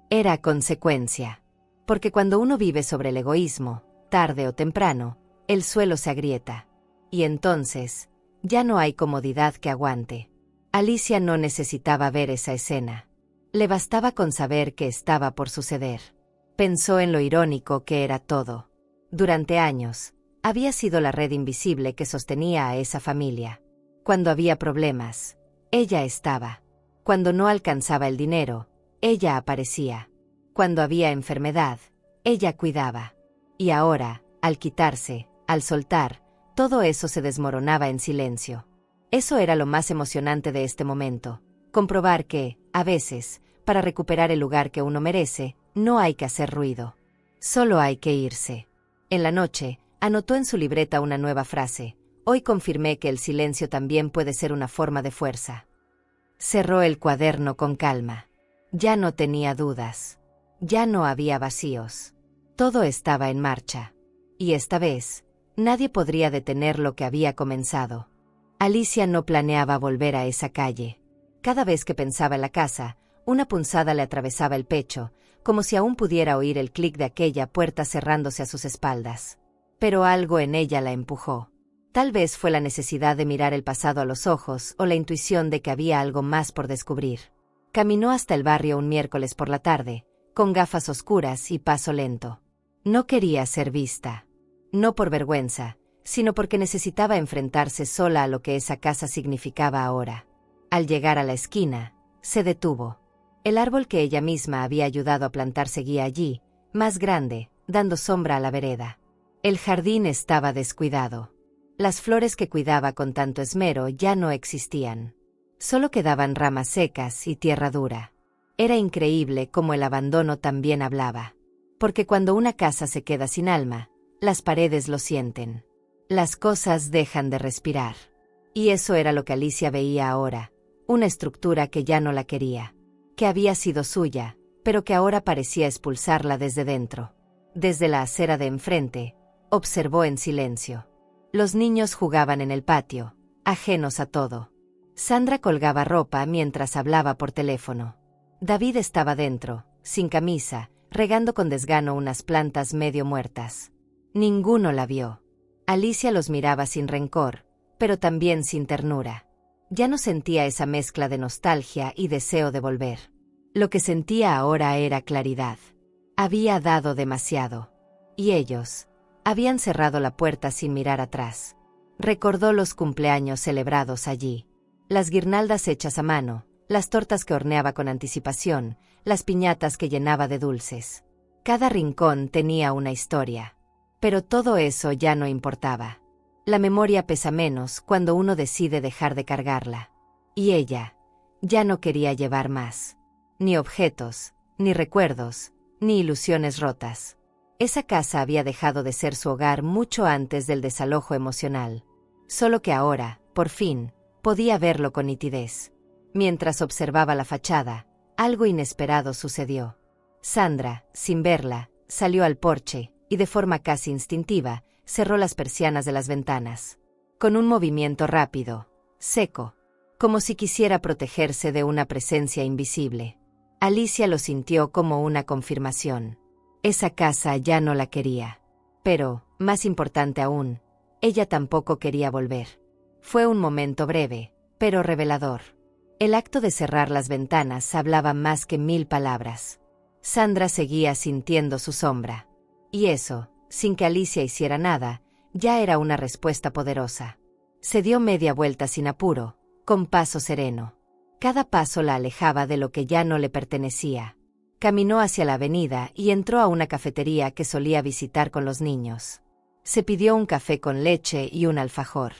Era consecuencia. Porque cuando uno vive sobre el egoísmo, tarde o temprano, el suelo se agrieta. Y entonces, ya no hay comodidad que aguante. Alicia no necesitaba ver esa escena. Le bastaba con saber que estaba por suceder. Pensó en lo irónico que era todo. Durante años, había sido la red invisible que sostenía a esa familia. Cuando había problemas, ella estaba. Cuando no alcanzaba el dinero, ella aparecía. Cuando había enfermedad, ella cuidaba. Y ahora, al quitarse, al soltar, todo eso se desmoronaba en silencio. Eso era lo más emocionante de este momento. Comprobar que, a veces, para recuperar el lugar que uno merece, no hay que hacer ruido. Solo hay que irse. En la noche, anotó en su libreta una nueva frase. Hoy confirmé que el silencio también puede ser una forma de fuerza. Cerró el cuaderno con calma. Ya no tenía dudas. Ya no había vacíos. Todo estaba en marcha. Y esta vez, nadie podría detener lo que había comenzado. Alicia no planeaba volver a esa calle. Cada vez que pensaba en la casa, una punzada le atravesaba el pecho, como si aún pudiera oír el clic de aquella puerta cerrándose a sus espaldas. Pero algo en ella la empujó. Tal vez fue la necesidad de mirar el pasado a los ojos o la intuición de que había algo más por descubrir. Caminó hasta el barrio un miércoles por la tarde, con gafas oscuras y paso lento. No quería ser vista. No por vergüenza, sino porque necesitaba enfrentarse sola a lo que esa casa significaba ahora. Al llegar a la esquina, se detuvo. El árbol que ella misma había ayudado a plantar seguía allí, más grande, dando sombra a la vereda. El jardín estaba descuidado. Las flores que cuidaba con tanto esmero ya no existían. Solo quedaban ramas secas y tierra dura. Era increíble cómo el abandono también hablaba. Porque cuando una casa se queda sin alma, las paredes lo sienten. Las cosas dejan de respirar. Y eso era lo que Alicia veía ahora, una estructura que ya no la quería, que había sido suya, pero que ahora parecía expulsarla desde dentro. Desde la acera de enfrente, observó en silencio. Los niños jugaban en el patio, ajenos a todo. Sandra colgaba ropa mientras hablaba por teléfono. David estaba dentro, sin camisa, regando con desgano unas plantas medio muertas. Ninguno la vio. Alicia los miraba sin rencor, pero también sin ternura. Ya no sentía esa mezcla de nostalgia y deseo de volver. Lo que sentía ahora era claridad. Había dado demasiado. Y ellos habían cerrado la puerta sin mirar atrás. Recordó los cumpleaños celebrados allí. Las guirnaldas hechas a mano, las tortas que horneaba con anticipación, las piñatas que llenaba de dulces. Cada rincón tenía una historia. Pero todo eso ya no importaba. La memoria pesa menos cuando uno decide dejar de cargarla. Y ella ya no quería llevar más. Ni objetos, ni recuerdos, ni ilusiones rotas. Esa casa había dejado de ser su hogar mucho antes del desalojo emocional. Solo que ahora, por fin, podía verlo con nitidez. Mientras observaba la fachada, algo inesperado sucedió. Sandra, sin verla, salió al porche y de forma casi instintiva, cerró las persianas de las ventanas. Con un movimiento rápido, seco, como si quisiera protegerse de una presencia invisible. Alicia lo sintió como una confirmación. Esa casa ya no la quería. Pero, más importante aún, ella tampoco quería volver. Fue un momento breve, pero revelador. El acto de cerrar las ventanas hablaba más que 1000 palabras. Sandra seguía sintiendo su sombra. Y eso, sin que Alicia hiciera nada, ya era una respuesta poderosa. Se dio media vuelta sin apuro, con paso sereno. Cada paso la alejaba de lo que ya no le pertenecía. Caminó hacia la avenida y entró a una cafetería que solía visitar con los niños. Se pidió un café con leche y un alfajor.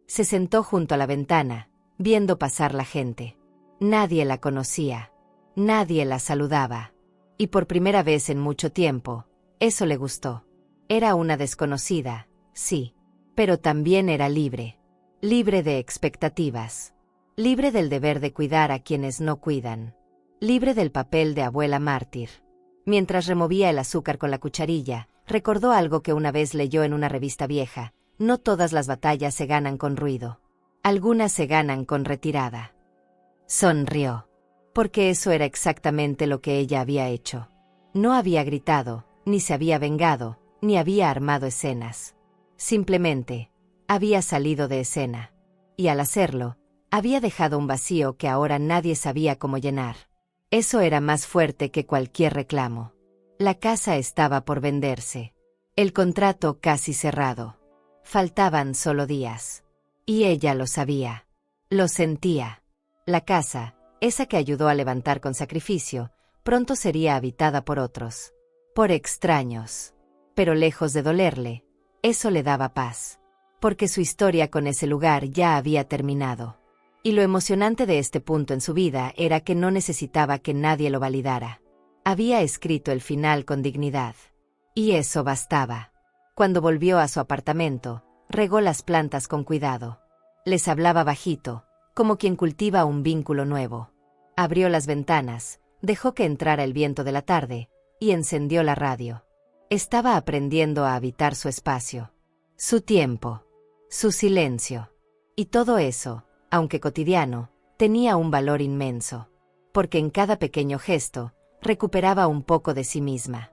Se sentó junto a la ventana, viendo pasar la gente. Nadie la conocía. Nadie la saludaba. Y por primera vez en mucho tiempo, eso le gustó. Era una desconocida, sí, pero también era libre. Libre de expectativas. Libre del deber de cuidar a quienes no cuidan. Libre del papel de abuela mártir. Mientras removía el azúcar con la cucharilla, recordó algo que una vez leyó en una revista vieja: no todas las batallas se ganan con ruido. Algunas se ganan con retirada. Sonrió. Porque eso era exactamente lo que ella había hecho. No había gritado, ni se había vengado, ni había armado escenas. Simplemente, había salido de escena. Y al hacerlo, había dejado un vacío que ahora nadie sabía cómo llenar. Eso era más fuerte que cualquier reclamo. La casa estaba por venderse. El contrato casi cerrado. Faltaban solo días. Y ella lo sabía. Lo sentía. La casa, esa que ayudó a levantar con sacrificio, pronto sería habitada por otros. Por extraños. Pero lejos de dolerle, eso le daba paz. Porque su historia con ese lugar ya había terminado. Y lo emocionante de este punto en su vida era que no necesitaba que nadie lo validara. Había escrito el final con dignidad. Y eso bastaba. Cuando volvió a su apartamento, regó las plantas con cuidado. Les hablaba bajito, como quien cultiva un vínculo nuevo. Abrió las ventanas, dejó que entrara el viento de la tarde, y encendió la radio. Estaba aprendiendo a habitar su espacio. Su tiempo. Su silencio. Y todo eso, aunque cotidiano, tenía un valor inmenso. Porque en cada pequeño gesto, recuperaba un poco de sí misma.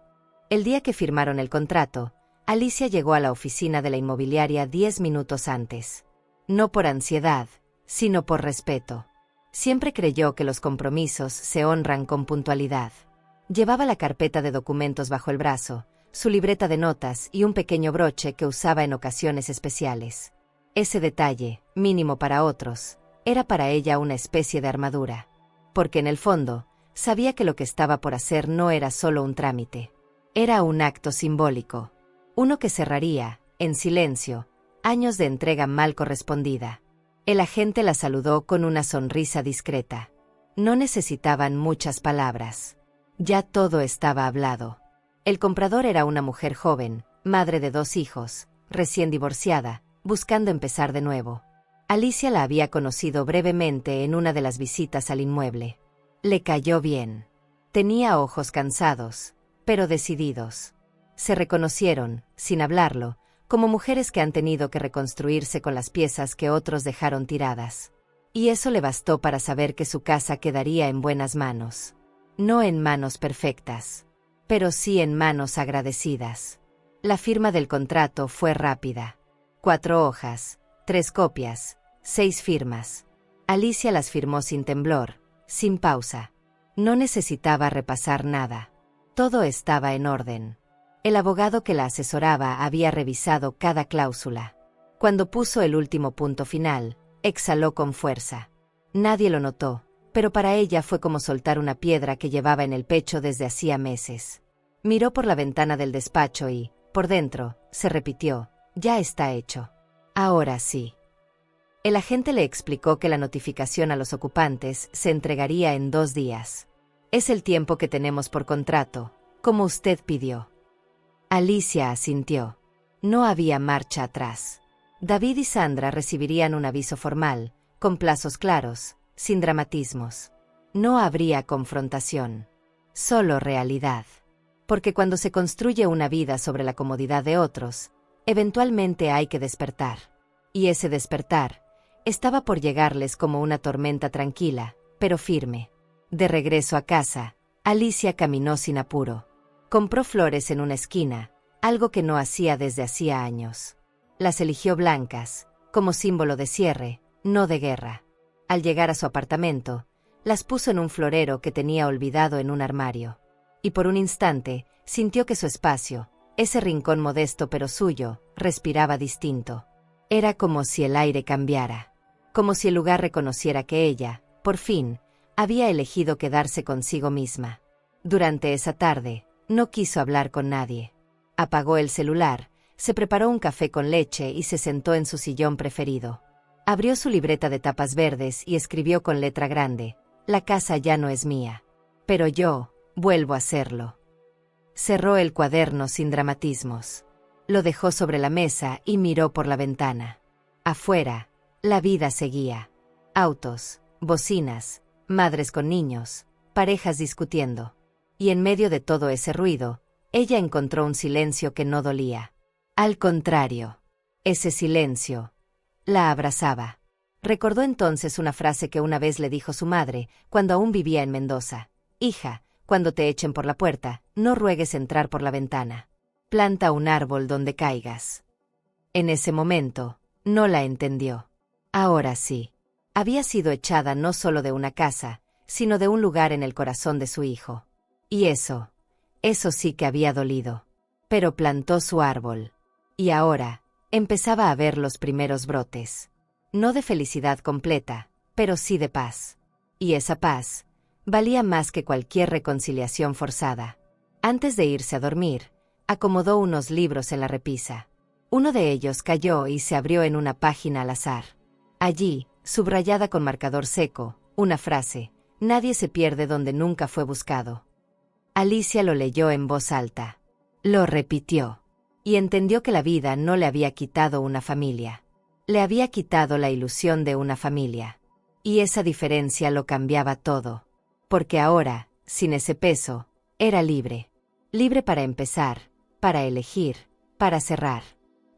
El día que firmaron el contrato, Alicia llegó a la oficina de la inmobiliaria 10 minutos antes. No por ansiedad, sino por respeto. Siempre creyó que los compromisos se honran con puntualidad. Llevaba la carpeta de documentos bajo el brazo, su libreta de notas y un pequeño broche que usaba en ocasiones especiales. Ese detalle, mínimo para otros, era para ella una especie de armadura. Porque en el fondo, sabía que lo que estaba por hacer no era solo un trámite. Era un acto simbólico. Uno que cerraría, en silencio, años de entrega mal correspondida. El agente la saludó con una sonrisa discreta. No necesitaban muchas palabras. Ya todo estaba hablado. El comprador era una mujer joven, madre de 2 hijos, recién divorciada, buscando empezar de nuevo. Alicia la había conocido brevemente en una de las visitas al inmueble. Le cayó bien. Tenía ojos cansados, pero decididos. Se reconocieron, sin hablarlo, como mujeres que han tenido que reconstruirse con las piezas que otros dejaron tiradas. Y eso le bastó para saber que su casa quedaría en buenas manos. No en manos perfectas, pero sí en manos agradecidas. La firma del contrato fue rápida. 4 hojas, 3 copias, 6 firmas. Alicia las firmó sin temblor, sin pausa. No necesitaba repasar nada. Todo estaba en orden. El abogado que la asesoraba había revisado cada cláusula. Cuando puso el último punto final, exhaló con fuerza. Nadie lo notó, pero para ella fue como soltar una piedra que llevaba en el pecho desde hacía meses. Miró por la ventana del despacho y, por dentro, se repitió: ya está hecho. Ahora sí. El agente le explicó que la notificación a los ocupantes se entregaría en 2 días. Es el tiempo que tenemos por contrato, como usted pidió. Alicia asintió. No había marcha atrás. David y Sandra recibirían un aviso formal, con plazos claros, sin dramatismos. No habría confrontación, solo realidad. Porque cuando se construye una vida sobre la comodidad de otros, eventualmente hay que despertar. Y ese despertar estaba por llegarles como una tormenta tranquila, pero firme. De regreso a casa, Alicia caminó sin apuro. Compró flores en una esquina, algo que no hacía desde hacía años. Las eligió blancas, como símbolo de cierre, no de guerra. Al llegar a su apartamento, las puso en un florero que tenía olvidado en un armario. Y por un instante, sintió que su espacio, ese rincón modesto pero suyo, respiraba distinto. Era como si el aire cambiara. Como si el lugar reconociera que ella, por fin, había elegido quedarse consigo misma. Durante esa tarde, no quiso hablar con nadie. Apagó el celular, se preparó un café con leche y se sentó en su sillón preferido. Abrió su libreta de tapas verdes y escribió con letra grande: la casa ya no es mía. Pero yo, vuelvo a serlo. Cerró el cuaderno sin dramatismos. Lo dejó sobre la mesa y miró por la ventana. Afuera, la vida seguía. Autos, bocinas, madres con niños, parejas discutiendo. Y en medio de todo ese ruido, ella encontró un silencio que no dolía. Al contrario, ese silencio la abrazaba. Recordó entonces una frase que una vez le dijo su madre, cuando aún vivía en Mendoza: hija, cuando te echen por la puerta, no ruegues entrar por la ventana. Planta un árbol donde caigas. En ese momento, no la entendió. Ahora sí. Había sido echada no solo de una casa, sino de un lugar en el corazón de su hijo. Y eso sí que había dolido. Pero plantó su árbol. Y ahora, empezaba a ver los primeros brotes. No de felicidad completa, pero sí de paz. Y esa paz valía más que cualquier reconciliación forzada. Antes de irse a dormir, acomodó unos libros en la repisa. Uno de ellos cayó y se abrió en una página al azar. Allí, subrayada con marcador seco, una frase: nadie se pierde donde nunca fue buscado. Alicia lo leyó en voz alta. Lo repitió. Y entendió que la vida no le había quitado una familia. Le había quitado la ilusión de una familia. Y esa diferencia lo cambiaba todo. Porque ahora, sin ese peso, era libre. Libre para empezar, para elegir, para cerrar.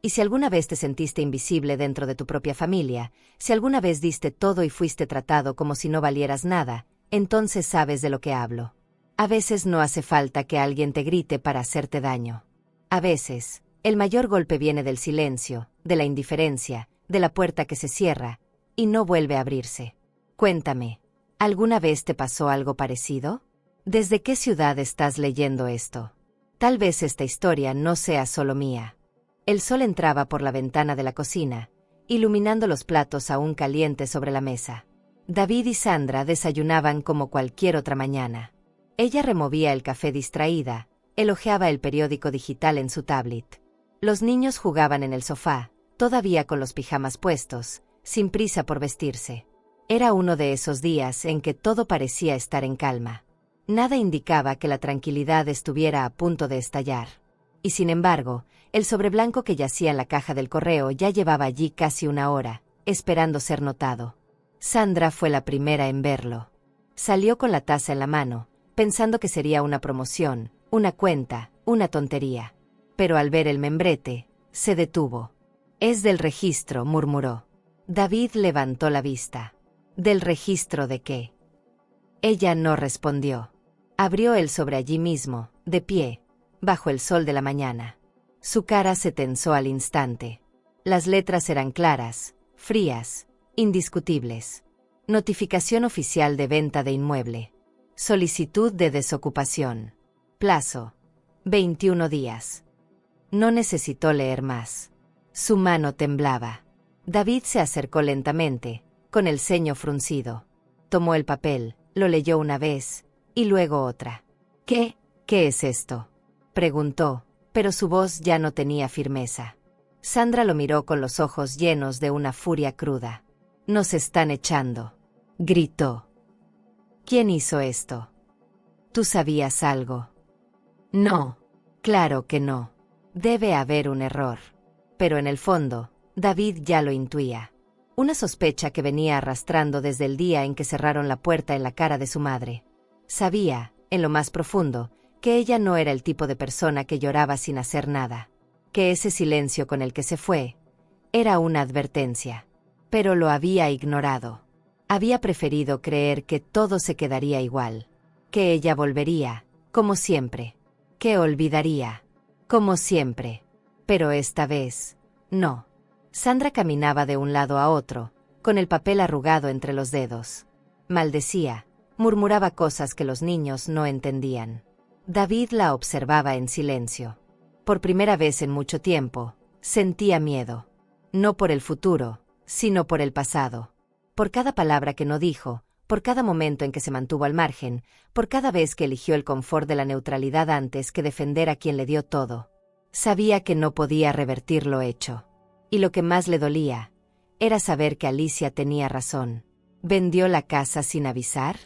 Y si alguna vez te sentiste invisible dentro de tu propia familia, si alguna vez diste todo y fuiste tratado como si no valieras nada, entonces sabes de lo que hablo. A veces no hace falta que alguien te grite para hacerte daño. A veces, el mayor golpe viene del silencio, de la indiferencia, de la puerta que se cierra y no vuelve a abrirse. Cuéntame, ¿alguna vez te pasó algo parecido? ¿Desde qué ciudad estás leyendo esto? Tal vez esta historia no sea solo mía. El sol entraba por la ventana de la cocina, iluminando los platos aún calientes sobre la mesa. David y Sandra desayunaban como cualquier otra mañana. Ella removía el café distraída, elogiaba el periódico digital en su tablet. Los niños jugaban en el sofá, todavía con los pijamas puestos, sin prisa por vestirse. Era uno de esos días en que todo parecía estar en calma. Nada indicaba que la tranquilidad estuviera a punto de estallar. Y sin embargo, el sobre blanco que yacía en la caja del correo ya llevaba allí casi 1 hora, esperando ser notado. Sandra fue la primera en verlo. Salió con la taza en la mano, pensando que sería una promoción, una cuenta, una tontería. Pero al ver el membrete, se detuvo. «Es del registro», murmuró. David levantó la vista. «¿Del registro de qué?» Ella no respondió. Abrió el sobre allí mismo, de pie, bajo el sol de la mañana. Su cara se tensó al instante. Las letras eran claras, frías, indiscutibles. Notificación oficial de venta de inmueble. Solicitud de desocupación. Plazo: 21 días. No necesitó leer más. Su mano temblaba. David se acercó lentamente, con el ceño fruncido. Tomó el papel, lo leyó una vez, y luego otra. ¿Qué es esto?, preguntó, pero su voz ya no tenía firmeza. Sandra lo miró con los ojos llenos de una furia cruda. «Nos están echando», gritó. «¿Quién hizo esto? ¿Tú sabías algo?» «No. Claro que no. Debe haber un error». Pero en el fondo, David ya lo intuía. Una sospecha que venía arrastrando desde el día en que cerraron la puerta en la cara de su madre. Sabía, en lo más profundo, que ella no era el tipo de persona que lloraba sin hacer nada. Que ese silencio con el que se fue era una advertencia. Pero lo había ignorado. Había preferido creer que todo se quedaría igual. Que ella volvería, como siempre. Que olvidaría, como siempre. Pero esta vez, no. Sandra caminaba de un lado a otro, con el papel arrugado entre los dedos. Maldecía, murmuraba cosas que los niños no entendían. David la observaba en silencio. Por primera vez en mucho tiempo, sentía miedo. No por el futuro, sino por el pasado. Por cada palabra que no dijo, por cada momento en que se mantuvo al margen, por cada vez que eligió el confort de la neutralidad antes que defender a quien le dio todo. Sabía que no podía revertir lo hecho. Y lo que más le dolía era saber que Alicia tenía razón. ¿Vendió la casa sin avisar?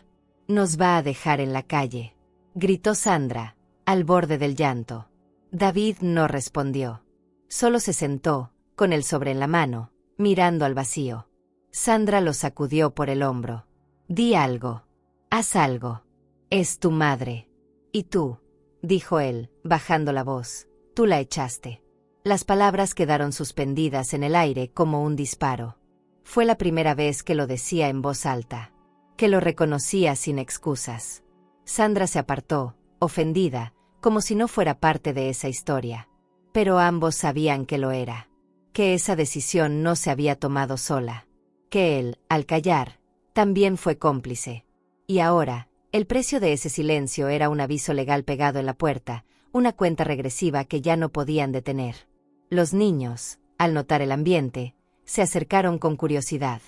«Nos va a dejar en la calle», gritó Sandra, al borde del llanto. David no respondió. Solo se sentó, con el sobre en la mano, mirando al vacío. Sandra lo sacudió por el hombro. «Di algo. Haz algo. Es tu madre. Y tú», dijo él, bajando la voz, «tú la echaste». Las palabras quedaron suspendidas en el aire como un disparo. Fue la primera vez que lo decía en voz alta. Que lo reconocía sin excusas. Sandra se apartó, ofendida, como si no fuera parte de esa historia. Pero ambos sabían que lo era. Que esa decisión no se había tomado sola. Que él, al callar, también fue cómplice. Y ahora, el precio de ese silencio era un aviso legal pegado en la puerta, una cuenta regresiva que ya no podían detener. Los niños, al notar el ambiente, se acercaron con curiosidad.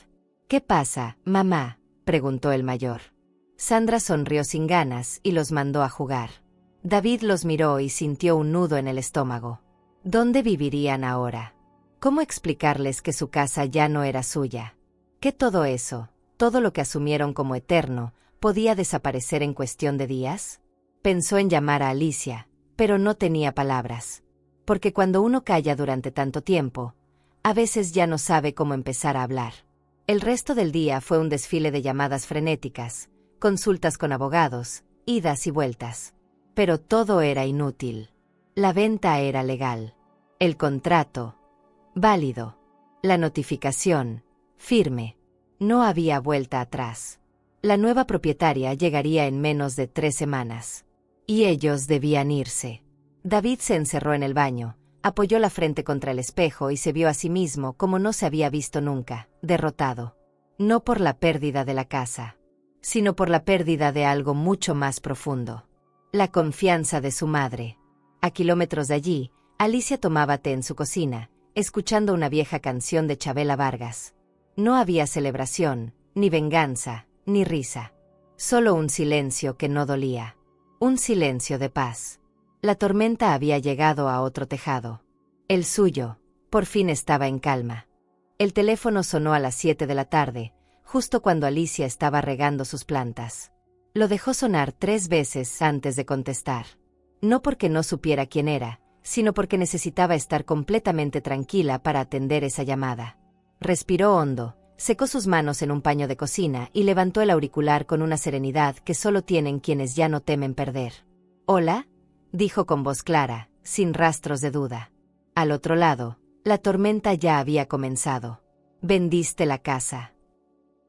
«¿Qué pasa, mamá?», preguntó el mayor. Sandra sonrió sin ganas y los mandó a jugar. David los miró y sintió un nudo en el estómago. ¿Dónde vivirían ahora? ¿Cómo explicarles que su casa ya no era suya? Que todo eso, todo lo que asumieron como eterno, podía desaparecer en cuestión de días. Pensó en llamar a Alicia, pero no tenía palabras. Porque cuando uno calla durante tanto tiempo, a veces ya no sabe cómo empezar a hablar. El resto del día fue un desfile de llamadas frenéticas, consultas con abogados, idas y vueltas. Pero todo era inútil. La venta era legal. El contrato, válido. La notificación, firme. No había vuelta atrás. La nueva propietaria llegaría en menos de 3 semanas. Y ellos debían irse. David se encerró en el baño, apoyó la frente contra el espejo y se vio a sí mismo como no se había visto nunca, derrotado. No por la pérdida de la casa, sino por la pérdida de algo mucho más profundo. La confianza de su madre. A kilómetros de allí, Alicia tomaba té en su cocina, escuchando una vieja canción de Chabela Vargas. No había celebración, ni venganza, ni risa. Solo un silencio que no dolía. Un silencio de paz. La tormenta había llegado a otro tejado. El suyo, por fin estaba en calma. El teléfono sonó a las 7 de la tarde, justo cuando Alicia estaba regando sus plantas. Lo dejó sonar 3 veces antes de contestar. No porque no supiera quién era, sino porque necesitaba estar completamente tranquila para atender esa llamada. Respiró hondo, secó sus manos en un paño de cocina y levantó el auricular con una serenidad que solo tienen quienes ya no temen perder. «¿Hola?», dijo con voz clara, sin rastros de duda. Al otro lado, la tormenta ya había comenzado. «¿Vendiste la casa?»,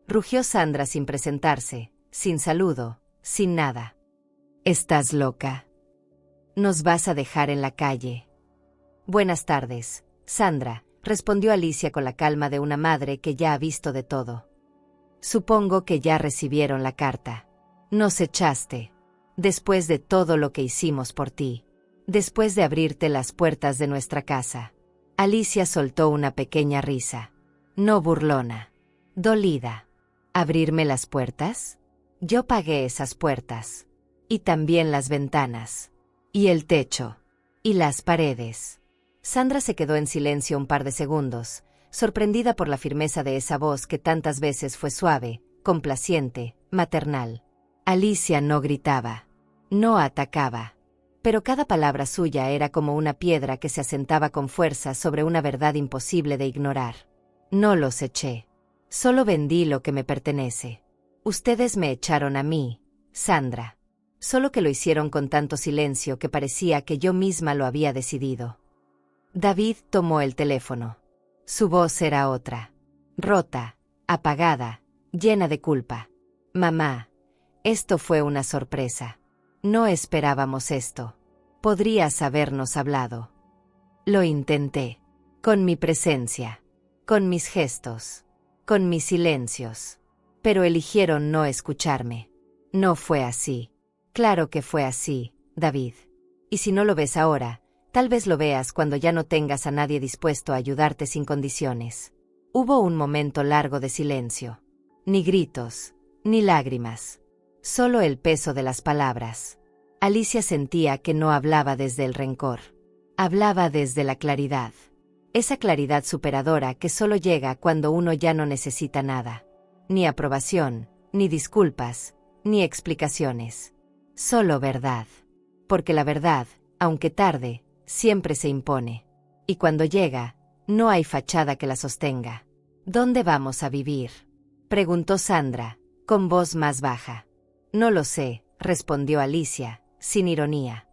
rugió Sandra sin presentarse, sin saludo, sin nada. «¿Estás loca? ¿Nos vas a dejar en la calle?». «Buenas tardes, Sandra», respondió Alicia con la calma de una madre que ya ha visto de todo. «Supongo que ya recibieron la carta. Nos echaste. Después de todo lo que hicimos por ti. Después de abrirte las puertas de nuestra casa. Alicia soltó una pequeña risa. No burlona. Dolida. ¿Abrirme las puertas? Yo pagué esas puertas. Y también las ventanas. Y el techo. Y las paredes. Sandra se quedó en silencio un par de segundos, sorprendida por la firmeza de esa voz que tantas veces fue suave, complaciente, maternal. Alicia no gritaba. No atacaba. Pero cada palabra suya era como una piedra que se asentaba con fuerza sobre una verdad imposible de ignorar. No los eché. Solo vendí lo que me pertenece. Ustedes me echaron a mí, Sandra. Solo que lo hicieron con tanto silencio que parecía que yo misma lo había decidido. David tomó el teléfono. Su voz era otra. Rota, apagada, llena de culpa. Mamá, esto fue una sorpresa. No esperábamos esto. Podrías habernos hablado. Lo intenté. Con mi presencia. Con mis gestos. Con mis silencios. Pero eligieron no escucharme. No fue así. Claro que fue así, David. Y si no lo ves ahora, tal vez lo veas cuando ya no tengas a nadie dispuesto a ayudarte sin condiciones. Hubo un momento largo de silencio. Ni gritos, ni lágrimas. Solo el peso de las palabras. Alicia sentía que no hablaba desde el rencor. Hablaba desde la claridad. Esa claridad superadora que solo llega cuando uno ya no necesita nada. Ni aprobación, ni disculpas, ni explicaciones. Solo verdad. Porque la verdad, aunque tarde, siempre se impone. Y cuando llega, no hay fachada que la sostenga. ¿Dónde vamos a vivir?, preguntó Sandra, con voz más baja. No lo sé, respondió Alicia, sin ironía.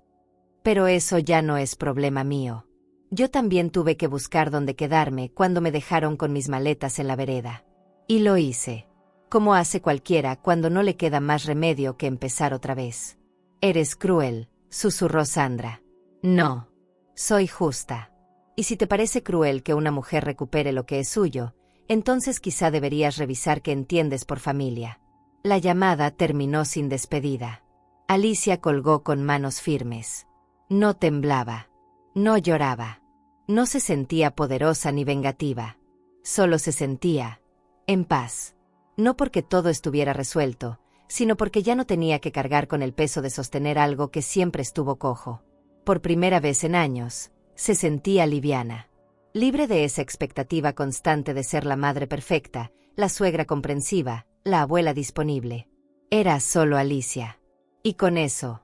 Pero eso ya no es problema mío. Yo también tuve que buscar dónde quedarme cuando me dejaron con mis maletas en la vereda. Y lo hice. Como hace cualquiera cuando no le queda más remedio que empezar otra vez. Eres cruel, susurró Sandra. No. Soy justa. Y si te parece cruel que una mujer recupere lo que es suyo, entonces quizá deberías revisar qué entiendes por familia. La llamada terminó sin despedida. Alicia colgó con manos firmes. No temblaba. No lloraba. No se sentía poderosa ni vengativa. Solo se sentía en paz. No porque todo estuviera resuelto, sino porque ya no tenía que cargar con el peso de sostener algo que siempre estuvo cojo. Por primera vez en años, se sentía liviana. Libre de esa expectativa constante de ser la madre perfecta, la suegra comprensiva, la abuela disponible. Era solo Alicia. Y con eso,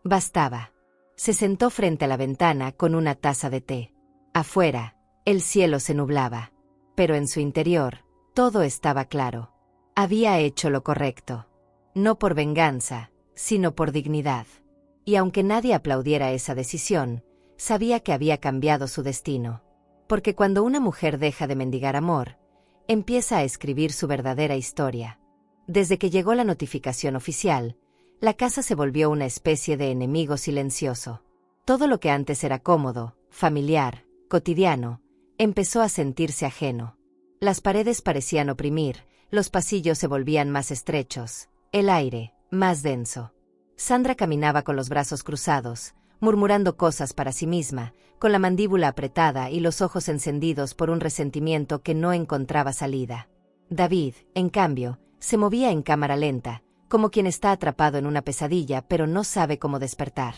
bastaba. Se sentó frente a la ventana con una taza de té. Afuera, el cielo se nublaba. Pero en su interior, todo estaba claro. Había hecho lo correcto. No por venganza, sino por dignidad. Y aunque nadie aplaudiera esa decisión, sabía que había cambiado su destino. Porque cuando una mujer deja de mendigar amor, empieza a escribir su verdadera historia. Desde que llegó la notificación oficial, la casa se volvió una especie de enemigo silencioso. Todo lo que antes era cómodo, familiar, cotidiano, empezó a sentirse ajeno. Las paredes parecían oprimir, los pasillos se volvían más estrechos, el aire, más denso. Sandra caminaba con los brazos cruzados, murmurando cosas para sí misma, con la mandíbula apretada y los ojos encendidos por un resentimiento que no encontraba salida. David, en cambio, se movía en cámara lenta, como quien está atrapado en una pesadilla pero no sabe cómo despertar.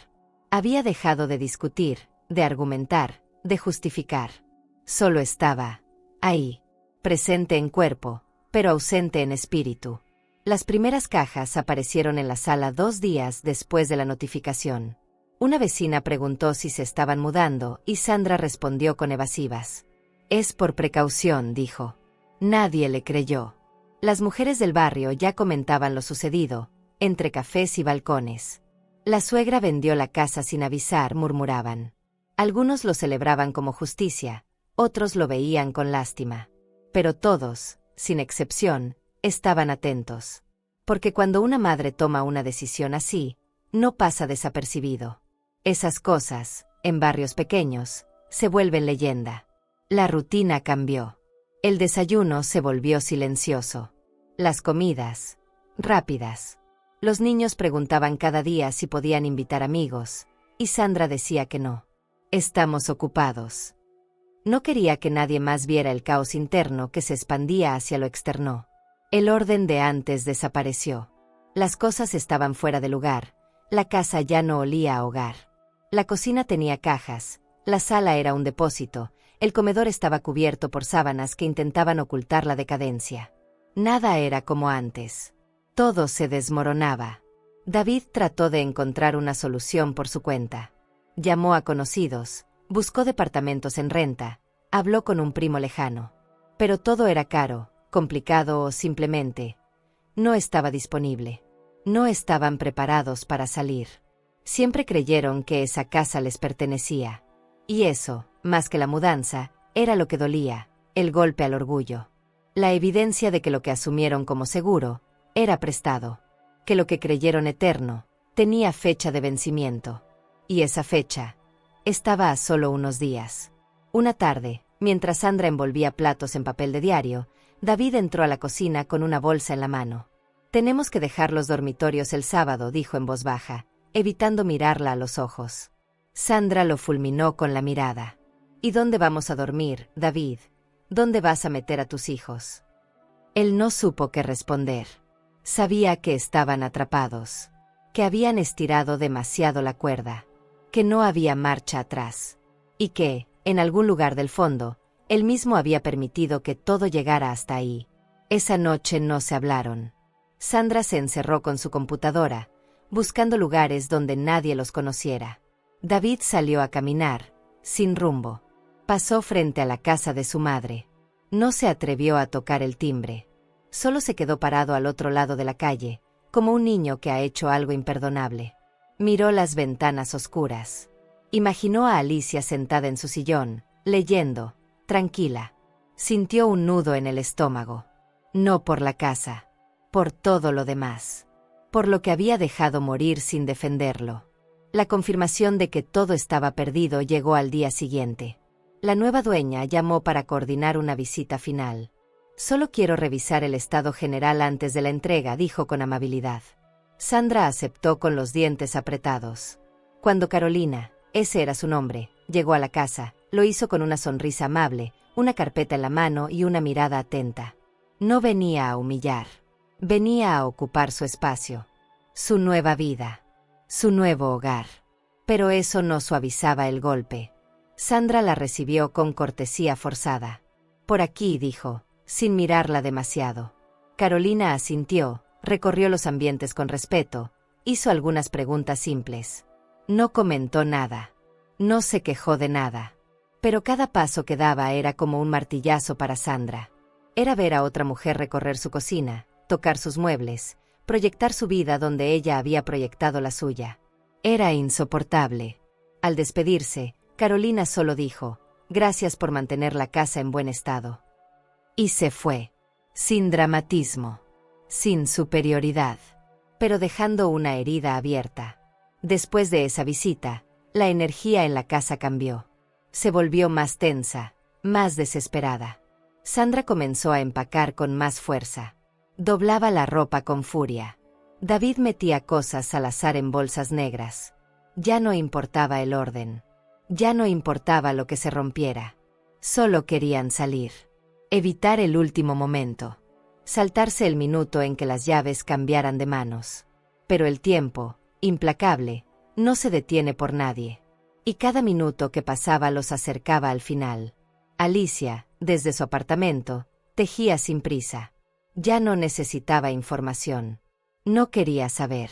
Había dejado de discutir, de argumentar, de justificar. Solo estaba ahí, presente en cuerpo, pero ausente en espíritu. Las primeras cajas aparecieron en la sala 2 días después de la notificación. Una vecina preguntó si se estaban mudando y Sandra respondió con evasivas. Es por precaución, dijo. Nadie le creyó. Las mujeres del barrio ya comentaban lo sucedido, entre cafés y balcones. La suegra vendió la casa sin avisar, murmuraban. Algunos lo celebraban como justicia, otros lo veían con lástima. Pero todos, sin excepción, estaban atentos. Porque cuando una madre toma una decisión así, no pasa desapercibido. Esas cosas, en barrios pequeños, se vuelven leyenda. La rutina cambió. El desayuno se volvió silencioso. Las comidas, rápidas. Los niños preguntaban cada día si podían invitar amigos, y Sandra decía que no. Estamos ocupados. No quería que nadie más viera el caos interno que se expandía hacia lo externo. El orden de antes desapareció. Las cosas estaban fuera de lugar. La casa ya no olía a hogar. La cocina tenía cajas. La sala era un depósito. El comedor estaba cubierto por sábanas que intentaban ocultar la decadencia. Nada era como antes. Todo se desmoronaba. David trató de encontrar una solución por su cuenta. Llamó a conocidos, buscó departamentos en renta, habló con un primo lejano. Pero todo era caro, complicado o simplemente no estaba disponible. No estaban preparados para salir. Siempre creyeron que esa casa les pertenecía. Y eso, más que la mudanza, era lo que dolía, el golpe al orgullo. La evidencia de que lo que asumieron como seguro era prestado. Que lo que creyeron eterno tenía fecha de vencimiento. Y esa fecha estaba a solo unos días. Una tarde, mientras Sandra envolvía platos en papel de diario, David entró a la cocina con una bolsa en la mano. «Tenemos que dejar los dormitorios el sábado», dijo en voz baja, evitando mirarla a los ojos. Sandra lo fulminó con la mirada. «¿Y dónde vamos a dormir, David? ¿Dónde vas a meter a tus hijos?» Él no supo qué responder. Sabía que estaban atrapados, que habían estirado demasiado la cuerda, que no había marcha atrás, y que, en algún lugar del fondo, él mismo había permitido que todo llegara hasta ahí. Esa noche no se hablaron. Sandra se encerró con su computadora, buscando lugares donde nadie los conociera. David salió a caminar, sin rumbo. Pasó frente a la casa de su madre. No se atrevió a tocar el timbre. Solo se quedó parado al otro lado de la calle, como un niño que ha hecho algo imperdonable. Miró las ventanas oscuras. Imaginó a Alicia sentada en su sillón, leyendo, tranquila. Sintió un nudo en el estómago. No por la casa, por todo lo demás. Por lo que había dejado morir sin defenderlo. La confirmación de que todo estaba perdido llegó al día siguiente. La nueva dueña llamó para coordinar una visita final. «Solo quiero revisar el estado general antes de la entrega», dijo con amabilidad. Sandra aceptó con los dientes apretados. Cuando Carolina, ese era su nombre, llegó a la casa, lo hizo con una sonrisa amable, una carpeta en la mano y una mirada atenta. No venía a humillar. Venía a ocupar su espacio. Su nueva vida. Su nuevo hogar. Pero eso no suavizaba el golpe. Sandra la recibió con cortesía forzada. «Por aquí», dijo, sin mirarla demasiado. Carolina asintió, recorrió los ambientes con respeto, hizo algunas preguntas simples. No comentó nada. No se quejó de nada. Pero cada paso que daba era como un martillazo para Sandra. Era ver a otra mujer recorrer su cocina, tocar sus muebles, proyectar su vida donde ella había proyectado la suya. Era insoportable. Al despedirse, Carolina solo dijo, «Gracias por mantener la casa en buen estado». Y se fue, sin dramatismo, sin superioridad, pero dejando una herida abierta. Después de esa visita, la energía en la casa cambió. Se volvió más tensa, más desesperada. Sandra comenzó a empacar con más fuerza. Doblaba la ropa con furia. David metía cosas al azar en bolsas negras. Ya no importaba el orden. Ya no importaba lo que se rompiera. Solo querían salir. Evitar el último momento. Saltarse el minuto en que las llaves cambiaran de manos. Pero el tiempo, implacable, no se detiene por nadie. Y cada minuto que pasaba los acercaba al final. Alicia, desde su apartamento, tejía sin prisa. Ya no necesitaba información. No quería saber.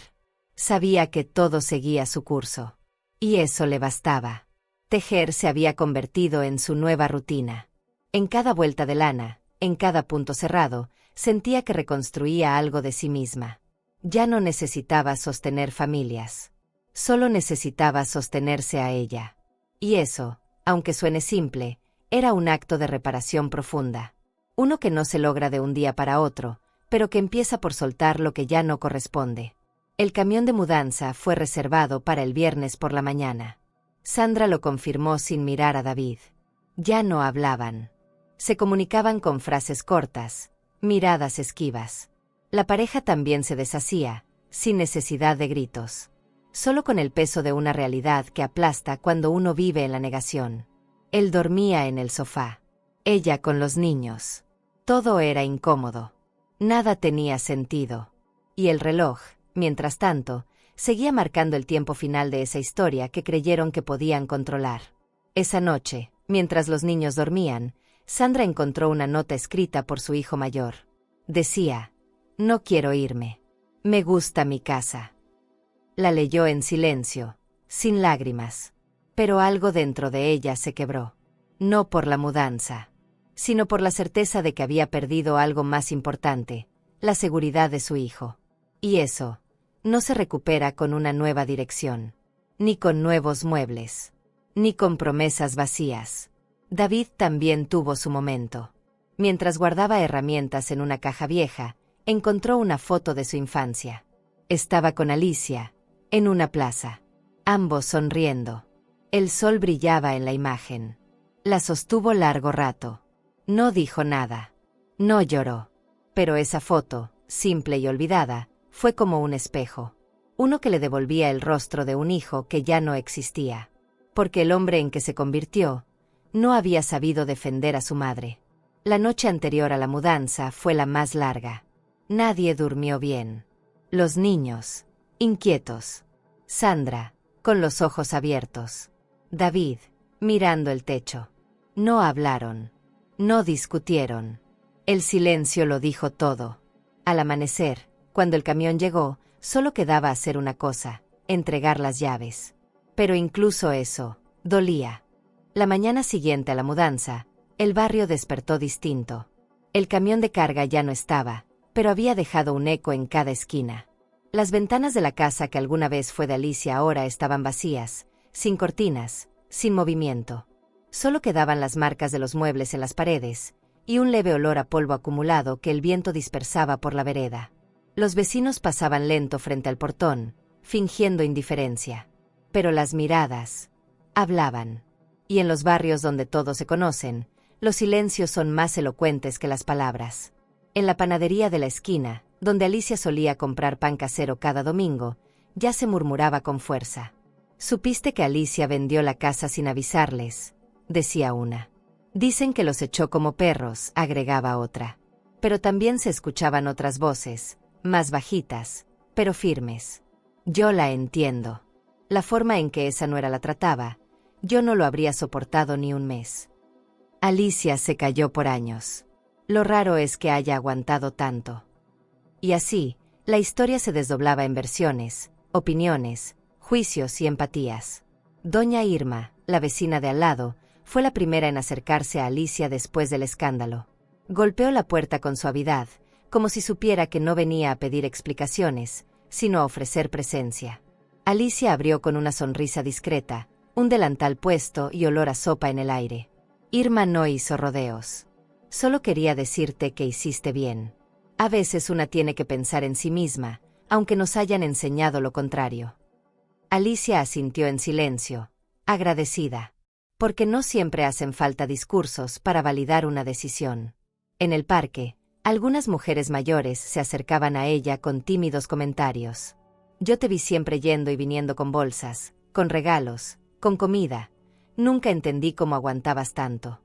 Sabía que todo seguía su curso. Y eso le bastaba. Tejer se había convertido en su nueva rutina. En cada vuelta de lana, en cada punto cerrado, sentía que reconstruía algo de sí misma. Ya no necesitaba sostener familias. Solo necesitaba sostenerse a ella. Y eso, aunque suene simple, era un acto de reparación profunda. Uno que no se logra de un día para otro, pero que empieza por soltar lo que ya no corresponde. El camión de mudanza fue reservado para el viernes por la mañana. Sandra lo confirmó sin mirar a David. Ya no hablaban. Se comunicaban con frases cortas, miradas esquivas. La pareja también se deshacía, sin necesidad de gritos. Solo con el peso de una realidad que aplasta cuando uno vive en la negación. Él dormía en el sofá. Ella con los niños. Todo era incómodo. Nada tenía sentido. Y el reloj, mientras tanto, seguía marcando el tiempo final de esa historia que creyeron que podían controlar. Esa noche, mientras los niños dormían, Sandra encontró una nota escrita por su hijo mayor. Decía: «No quiero irme. Me gusta mi casa». La leyó en silencio, sin lágrimas. Pero algo dentro de ella se quebró. No por la mudanza, sino por la certeza de que había perdido algo más importante, la seguridad de su hijo. Y eso no se recupera con una nueva dirección, ni con nuevos muebles, ni con promesas vacías. David también tuvo su momento. Mientras guardaba herramientas en una caja vieja, encontró una foto de su infancia. Estaba con Alicia, en una plaza. Ambos sonriendo. El sol brillaba en la imagen. La sostuvo largo rato. No dijo nada. No lloró. Pero esa foto, simple y olvidada, fue como un espejo. Uno que le devolvía el rostro de un hijo que ya no existía. Porque el hombre en que se convirtió no había sabido defender a su madre. La noche anterior a la mudanza fue la más larga. Nadie durmió bien. Los niños, inquietos. Sandra, con los ojos abiertos. David, mirando el techo. No hablaron. No discutieron. El silencio lo dijo todo. Al amanecer, cuando el camión llegó, solo quedaba hacer una cosa: entregar las llaves. Pero incluso eso dolía. La mañana siguiente a la mudanza, el barrio despertó distinto. El camión de carga ya no estaba, pero había dejado un eco en cada esquina. Las ventanas de la casa que alguna vez fue de Alicia ahora estaban vacías, sin cortinas, sin movimiento. Solo quedaban las marcas de los muebles en las paredes, y un leve olor a polvo acumulado que el viento dispersaba por la vereda. Los vecinos pasaban lento frente al portón, fingiendo indiferencia. Pero las miradas hablaban. Y en los barrios donde todos se conocen, los silencios son más elocuentes que las palabras. En la panadería de la esquina, donde Alicia solía comprar pan casero cada domingo, ya se murmuraba con fuerza. «¿Supiste que Alicia vendió la casa sin avisarles?», decía una. «Dicen que los echó como perros», agregaba otra. Pero también se escuchaban otras voces, más bajitas, pero firmes. «Yo la entiendo. La forma en que esa nuera la trataba, yo no lo habría soportado ni un mes». Alicia se calló por años. Lo raro es que haya aguantado tanto. Y así, la historia se desdoblaba en versiones, opiniones, juicios y empatías. Doña Irma, la vecina de al lado, fue la primera en acercarse a Alicia después del escándalo. Golpeó la puerta con suavidad, como si supiera que no venía a pedir explicaciones, sino a ofrecer presencia. Alicia abrió con una sonrisa discreta, un delantal puesto y olor a sopa en el aire. Irma no hizo rodeos. «Solo quería decirte que hiciste bien. A veces una tiene que pensar en sí misma, aunque nos hayan enseñado lo contrario». Alicia asintió en silencio, agradecida. Porque no siempre hacen falta discursos para validar una decisión. En el parque, algunas mujeres mayores se acercaban a ella con tímidos comentarios. «Yo te vi siempre yendo y viniendo con bolsas, con regalos, con comida. Nunca entendí cómo aguantabas tanto».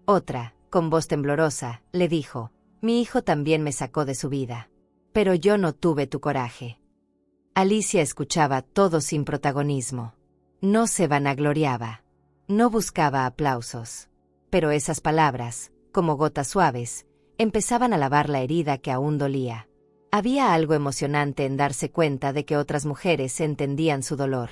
Otra, con voz temblorosa, le dijo: «Mi hijo también me sacó de su vida. Pero yo no tuve tu coraje». Alicia escuchaba todo sin protagonismo. No se vanagloriaba. No buscaba aplausos. Pero esas palabras, como gotas suaves, empezaban a lavar la herida que aún dolía. Había algo emocionante en darse cuenta de que otras mujeres entendían su dolor.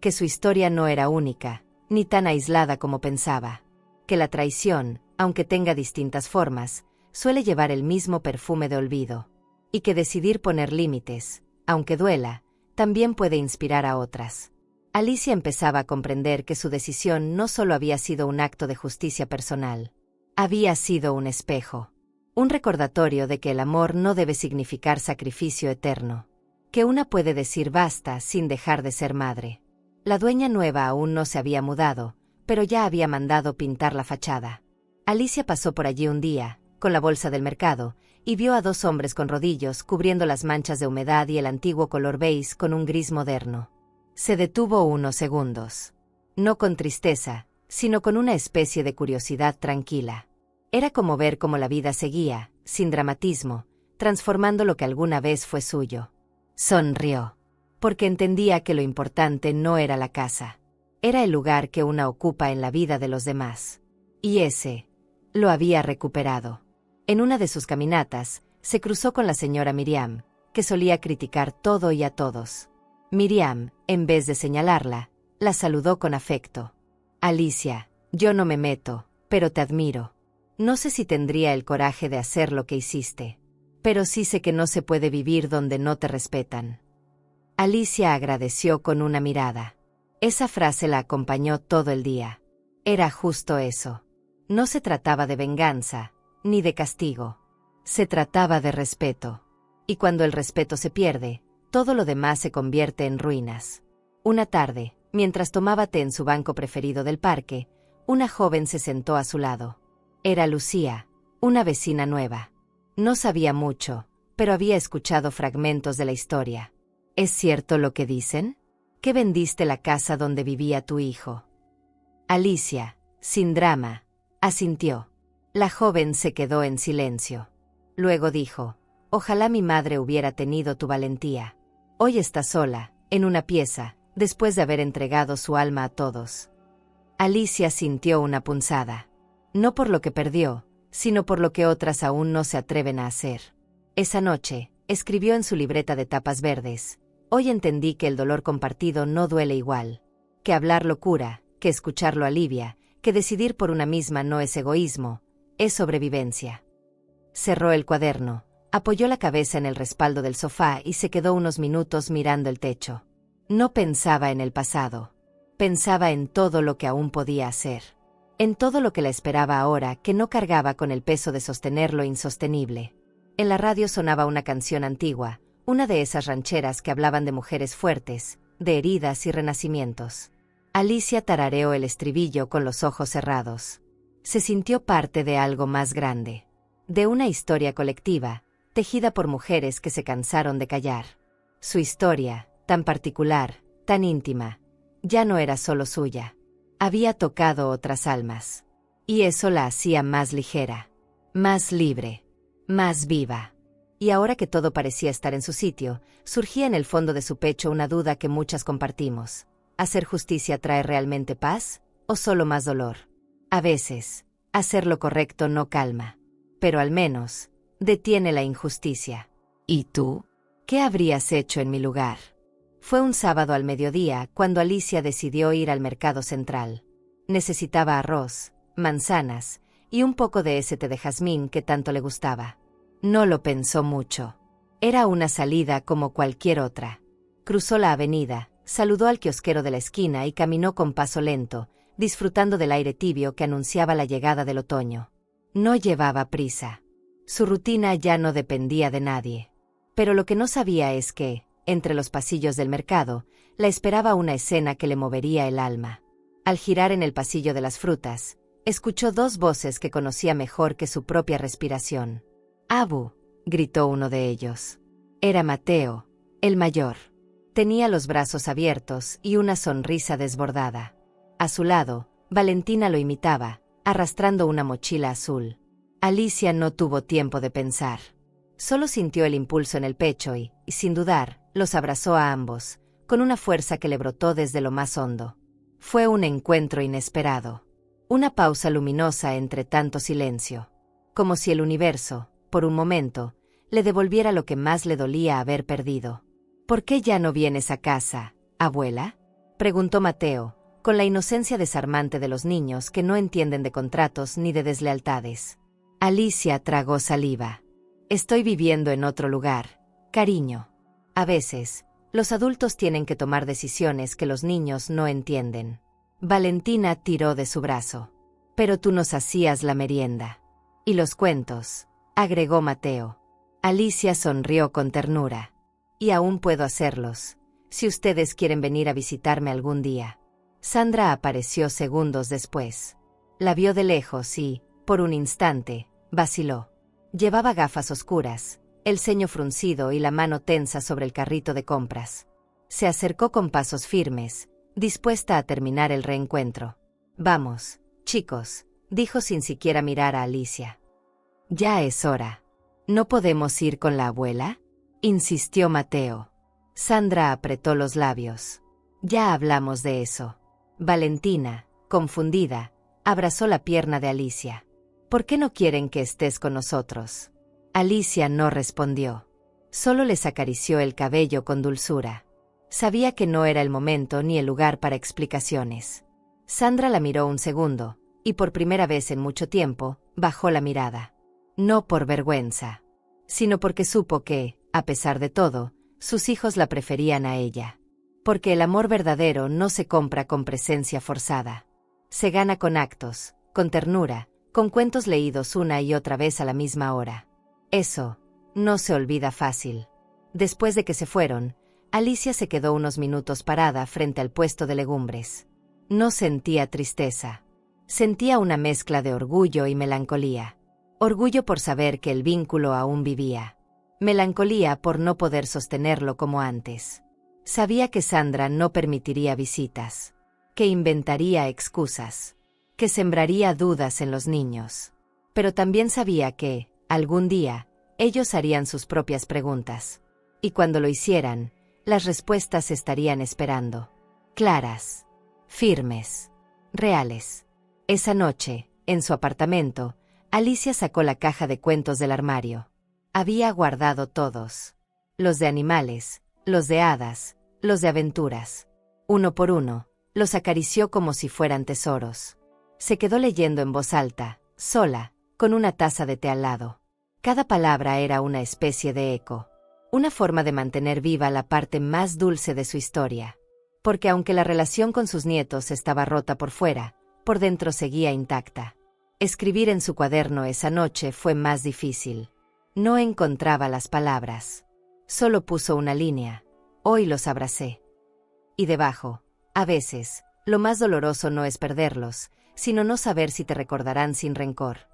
Que su historia no era única, ni tan aislada como pensaba. Que la traición, aunque tenga distintas formas, suele llevar el mismo perfume de olvido. Y que decidir poner límites, aunque duela, también puede inspirar a otras. Alicia empezaba a comprender que su decisión no solo había sido un acto de justicia personal. Había sido un espejo. Un recordatorio de que el amor no debe significar sacrificio eterno. Que una puede decir basta sin dejar de ser madre. La dueña nueva aún no se había mudado, pero ya había mandado pintar la fachada. Alicia pasó por allí un día, con la bolsa del mercado, y vio a dos hombres con rodillos cubriendo las manchas de humedad y el antiguo color beige con un gris moderno. Se detuvo unos segundos. No con tristeza, sino con una especie de curiosidad tranquila. Era como ver cómo la vida seguía, sin dramatismo, transformando lo que alguna vez fue suyo. Sonrió, porque entendía que lo importante no era la casa. Era el lugar que una ocupa en la vida de los demás. Y ese lo había recuperado. En una de sus caminatas, se cruzó con la señora Miriam, que solía criticar todo y a todos. Miriam, en vez de señalarla, la saludó con afecto. Alicia, yo no me meto, pero te admiro. No sé si tendría el coraje de hacer lo que hiciste, pero sí sé que no se puede vivir donde no te respetan. Alicia agradeció con una mirada. Esa frase la acompañó todo el día. Era justo eso. No se trataba de venganza, ni de castigo. Se trataba de respeto. Y cuando el respeto se pierde, todo lo demás se convierte en ruinas. Una tarde, mientras tomaba té en su banco preferido del parque, una joven se sentó a su lado. Era Lucía, una vecina nueva. No sabía mucho, pero había escuchado fragmentos de la historia. ¿Es cierto lo que dicen? ¿Que vendiste la casa donde vivía tu hijo? Alicia, sin drama, asintió. La joven se quedó en silencio. Luego dijo, ojalá mi madre hubiera tenido tu valentía. Hoy está sola, en una pieza, después de haber entregado su alma a todos. Alicia sintió una punzada. No por lo que perdió, sino por lo que otras aún no se atreven a hacer. Esa noche, escribió en su libreta de tapas verdes, hoy entendí que el dolor compartido no duele igual. Que hablarlo cura, que escucharlo alivia, que decidir por una misma no es egoísmo, es sobrevivencia. Cerró el cuaderno, apoyó la cabeza en el respaldo del sofá y se quedó unos minutos mirando el techo. No pensaba en el pasado. Pensaba en todo lo que aún podía hacer. En todo lo que la esperaba ahora, que no cargaba con el peso de sostener lo insostenible. En la radio sonaba una canción antigua, una de esas rancheras que hablaban de mujeres fuertes, de heridas y renacimientos. Alicia tarareó el estribillo con los ojos cerrados. Se sintió parte de algo más grande. De una historia colectiva, tejida por mujeres que se cansaron de callar. Su historia, tan particular, tan íntima, ya no era solo suya. Había tocado otras almas. Y eso la hacía más ligera, más libre, más viva. Y ahora que todo parecía estar en su sitio, surgía en el fondo de su pecho una duda que muchas compartimos. ¿Hacer justicia trae realmente paz, o solo más dolor? A veces, hacer lo correcto no calma, pero al menos, detiene la injusticia. ¿Y tú? ¿Qué habrías hecho en mi lugar? Fue un sábado al mediodía cuando Alicia decidió ir al mercado central. Necesitaba arroz, manzanas y un poco de ese té de jazmín que tanto le gustaba. No lo pensó mucho. Era una salida como cualquier otra. Cruzó la avenida, saludó al kiosquero de la esquina y caminó con paso lento, disfrutando del aire tibio que anunciaba la llegada del otoño. No llevaba prisa. Su rutina ya no dependía de nadie. Pero lo que no sabía es que, entre los pasillos del mercado, la esperaba una escena que le movería el alma. Al girar en el pasillo de las frutas, escuchó dos voces que conocía mejor que su propia respiración. «Abu», gritó uno de ellos. Era Mateo, el mayor. Tenía los brazos abiertos y una sonrisa desbordada. A su lado, Valentina lo imitaba, arrastrando una mochila azul. Alicia no tuvo tiempo de pensar. Solo sintió el impulso en el pecho y, sin dudar, los abrazó a ambos, con una fuerza que le brotó desde lo más hondo. Fue un encuentro inesperado. Una pausa luminosa entre tanto silencio. Como si el universo, por un momento, le devolviera lo que más le dolía haber perdido. «¿Por qué ya no vienes a casa, abuela?», preguntó Mateo, con la inocencia desarmante de los niños que no entienden de contratos ni de deslealtades. Alicia tragó saliva. «Estoy viviendo en otro lugar, cariño. A veces, los adultos tienen que tomar decisiones que los niños no entienden». Valentina tiró de su brazo. «Pero tú nos hacías la merienda. Y los cuentos», agregó Mateo. Alicia sonrió con ternura. «Y aún puedo hacerlos, si ustedes quieren venir a visitarme algún día». Sandra apareció segundos después. La vio de lejos y, por un instante, vaciló. Llevaba gafas oscuras, el ceño fruncido y la mano tensa sobre el carrito de compras. Se acercó con pasos firmes, dispuesta a terminar el reencuentro. Vamos, chicos, dijo sin siquiera mirar a Alicia. Ya es hora. ¿No podemos ir con la abuela?, insistió Mateo. Sandra apretó los labios. Ya hablamos de eso. Valentina, confundida, abrazó la pierna de Alicia. ¿Por qué no quieren que estés con nosotros? Alicia no respondió. Solo les acarició el cabello con dulzura. Sabía que no era el momento ni el lugar para explicaciones. Sandra la miró un segundo, y por primera vez en mucho tiempo, bajó la mirada. No por vergüenza, sino porque supo que, a pesar de todo, sus hijos la preferían a ella. Porque el amor verdadero no se compra con presencia forzada. Se gana con actos, con ternura, con cuentos leídos una y otra vez a la misma hora. Eso no se olvida fácil. Después de que se fueron, Alicia se quedó unos minutos parada frente al puesto de legumbres. No sentía tristeza. Sentía una mezcla de orgullo y melancolía. Orgullo por saber que el vínculo aún vivía. Melancolía por no poder sostenerlo como antes. Sabía que Sandra no permitiría visitas, que inventaría excusas, que sembraría dudas en los niños. Pero también sabía que, algún día, ellos harían sus propias preguntas. Y cuando lo hicieran, las respuestas estarían esperando. Claras, firmes, reales. Esa noche, en su apartamento, Alicia sacó la caja de cuentos del armario. Había guardado todos. Los de animales, los de hadas, los de aventuras. Uno por uno, los acarició como si fueran tesoros. Se quedó leyendo en voz alta, sola, con una taza de té al lado. Cada palabra era una especie de eco. Una forma de mantener viva la parte más dulce de su historia. Porque aunque la relación con sus nietos estaba rota por fuera, por dentro seguía intacta. Escribir en su cuaderno esa noche fue más difícil. No encontraba las palabras. Solo puso una línea. Hoy los abracé. Y debajo, a veces, lo más doloroso no es perderlos, sino no saber si te recordarán sin rencor.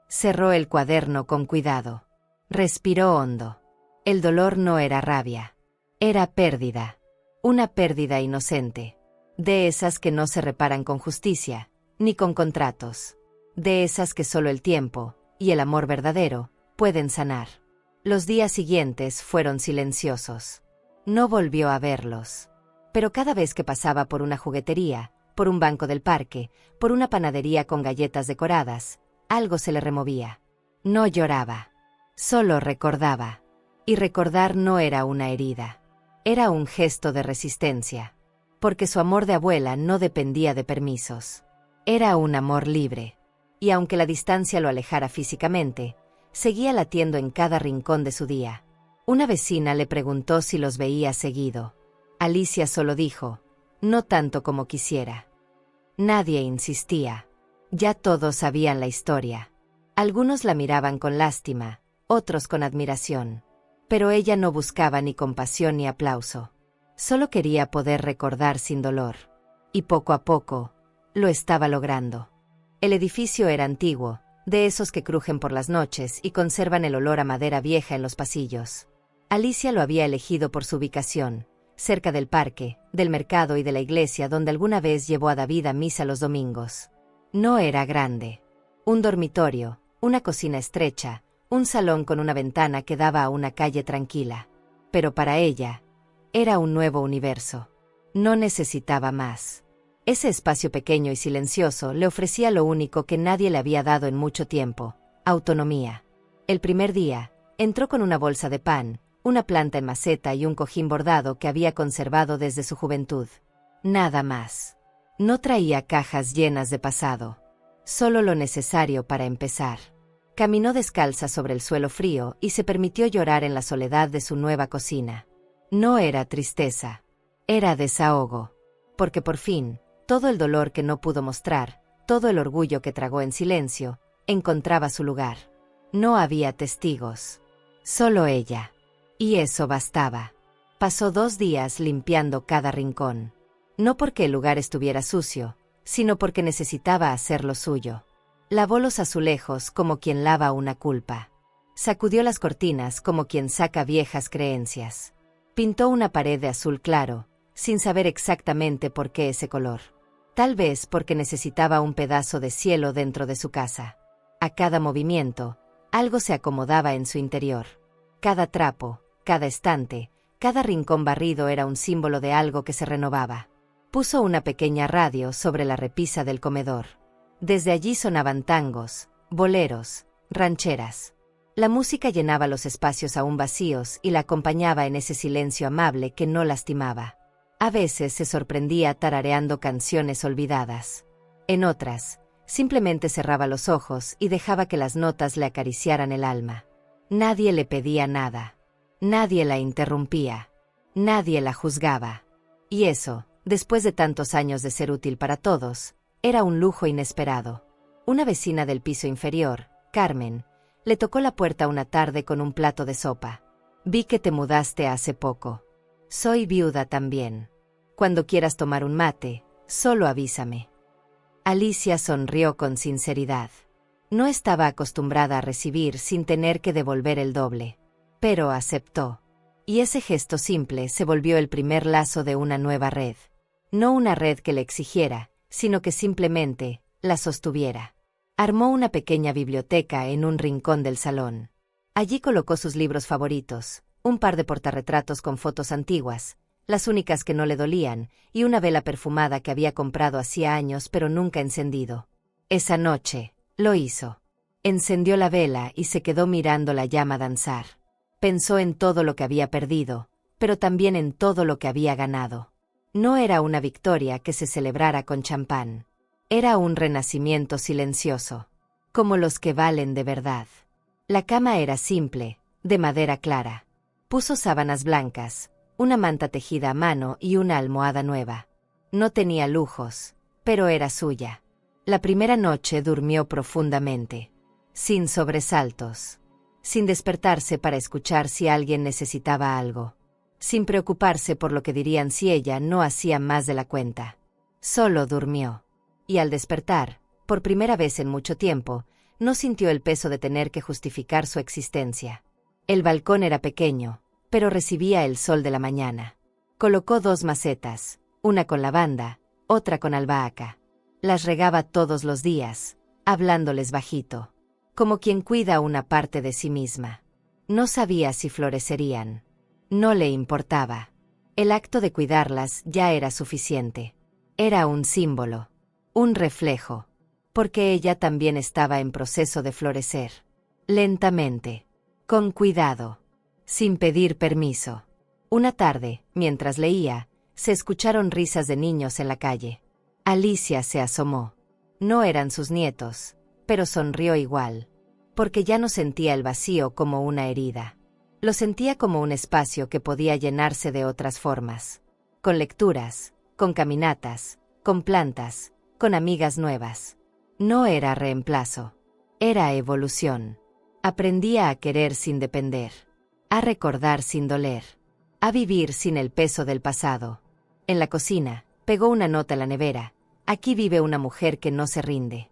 Cerró el cuaderno con cuidado. Respiró hondo. El dolor no era rabia. Era pérdida. Una pérdida inocente. De esas que no se reparan con justicia, ni con contratos. De esas que solo el tiempo, y el amor verdadero, pueden sanar. Los días siguientes fueron silenciosos. No volvió a verlos. Pero cada vez que pasaba por una juguetería, por un banco del parque, por una panadería con galletas decoradas, algo se le removía. No lloraba. Solo recordaba. Y recordar no era una herida. Era un gesto de resistencia. Porque su amor de abuela no dependía de permisos. Era un amor libre. Y aunque la distancia lo alejara físicamente, seguía latiendo en cada rincón de su día. Una vecina le preguntó si los veía seguido. Alicia solo dijo, no tanto como quisiera. Nadie insistía. Ya todos sabían la historia. Algunos la miraban con lástima, otros con admiración. Pero ella no buscaba ni compasión ni aplauso. Solo quería poder recordar sin dolor. Y poco a poco, lo estaba logrando. El edificio era antiguo, de esos que crujen por las noches y conservan el olor a madera vieja en los pasillos. Alicia lo había elegido por su ubicación, cerca del parque, del mercado y de la iglesia donde alguna vez llevó a David a misa los domingos. No era grande. Un dormitorio, una cocina estrecha, un salón con una ventana que daba a una calle tranquila. Pero para ella, era un nuevo universo. No necesitaba más. Ese espacio pequeño y silencioso le ofrecía lo único que nadie le había dado en mucho tiempo: autonomía. El primer día, entró con una bolsa de pan, una planta en maceta y un cojín bordado que había conservado desde su juventud. Nada más. No traía cajas llenas de pasado. Solo lo necesario para empezar. Caminó descalza sobre el suelo frío y se permitió llorar en la soledad de su nueva cocina. No era tristeza. Era desahogo. Porque por fin, todo el dolor que no pudo mostrar, todo el orgullo que tragó en silencio, encontraba su lugar. No había testigos. Solo ella. Y eso bastaba. Pasó 2 días limpiando cada rincón. No porque el lugar estuviera sucio, sino porque necesitaba hacerlo suyo. Lavó los azulejos como quien lava una culpa. Sacudió las cortinas como quien saca viejas creencias. Pintó una pared de azul claro, sin saber exactamente por qué ese color. Tal vez porque necesitaba un pedazo de cielo dentro de su casa. A cada movimiento, algo se acomodaba en su interior. Cada trapo, cada estante, cada rincón barrido era un símbolo de algo que se renovaba. Puso una pequeña radio sobre la repisa del comedor. Desde allí sonaban tangos, boleros, rancheras. La música llenaba los espacios aún vacíos y la acompañaba en ese silencio amable que no lastimaba. A veces se sorprendía tarareando canciones olvidadas. En otras, simplemente cerraba los ojos y dejaba que las notas le acariciaran el alma. Nadie le pedía nada. Nadie la interrumpía. Nadie la juzgaba. Y eso, después de tantos años de ser útil para todos, era un lujo inesperado. Una vecina del piso inferior, Carmen, le tocó la puerta una tarde con un plato de sopa. Vi que te mudaste hace poco. Soy viuda también. Cuando quieras tomar un mate, solo avísame. Alicia sonrió con sinceridad. No estaba acostumbrada a recibir sin tener que devolver el doble. Pero aceptó. Y ese gesto simple se volvió el primer lazo de una nueva red. No una red que le exigiera, sino que simplemente la sostuviera. Armó una pequeña biblioteca en un rincón del salón. Allí colocó sus libros favoritos, un par de portarretratos con fotos antiguas, las únicas que no le dolían, y una vela perfumada que había comprado hacía años pero nunca encendido. Esa noche, lo hizo. Encendió la vela y se quedó mirando la llama danzar. Pensó en todo lo que había perdido, pero también en todo lo que había ganado. No era una victoria que se celebrara con champán. Era un renacimiento silencioso, como los que valen de verdad. La cama era simple, de madera clara. Puso sábanas blancas, una manta tejida a mano y una almohada nueva. No tenía lujos, pero era suya. La primera noche durmió profundamente, sin sobresaltos, sin despertarse para escuchar si alguien necesitaba algo, sin preocuparse por lo que dirían si ella no hacía más de la cuenta. Solo durmió. Y al despertar, por primera vez en mucho tiempo, no sintió el peso de tener que justificar su existencia. El balcón era pequeño, pero recibía el sol de la mañana. Colocó 2 macetas, una con lavanda, otra con albahaca. Las regaba todos los días, hablándoles bajito, como quien cuida una parte de sí misma. No sabía si florecerían. No le importaba. El acto de cuidarlas ya era suficiente. Era un símbolo. Un reflejo, porque ella también estaba en proceso de florecer. Lentamente, con cuidado, sin pedir permiso. Una tarde, mientras leía, se escucharon risas de niños en la calle. Alicia se asomó. No eran sus nietos, pero sonrió igual, porque ya no sentía el vacío como una herida. Lo sentía como un espacio que podía llenarse de otras formas. Con lecturas, con caminatas, con plantas, con amigas nuevas. No era reemplazo. Era evolución. Aprendía a querer sin depender. A recordar sin doler. A vivir sin el peso del pasado. En la cocina, pegó una nota en la nevera. Aquí vive una mujer que no se rinde.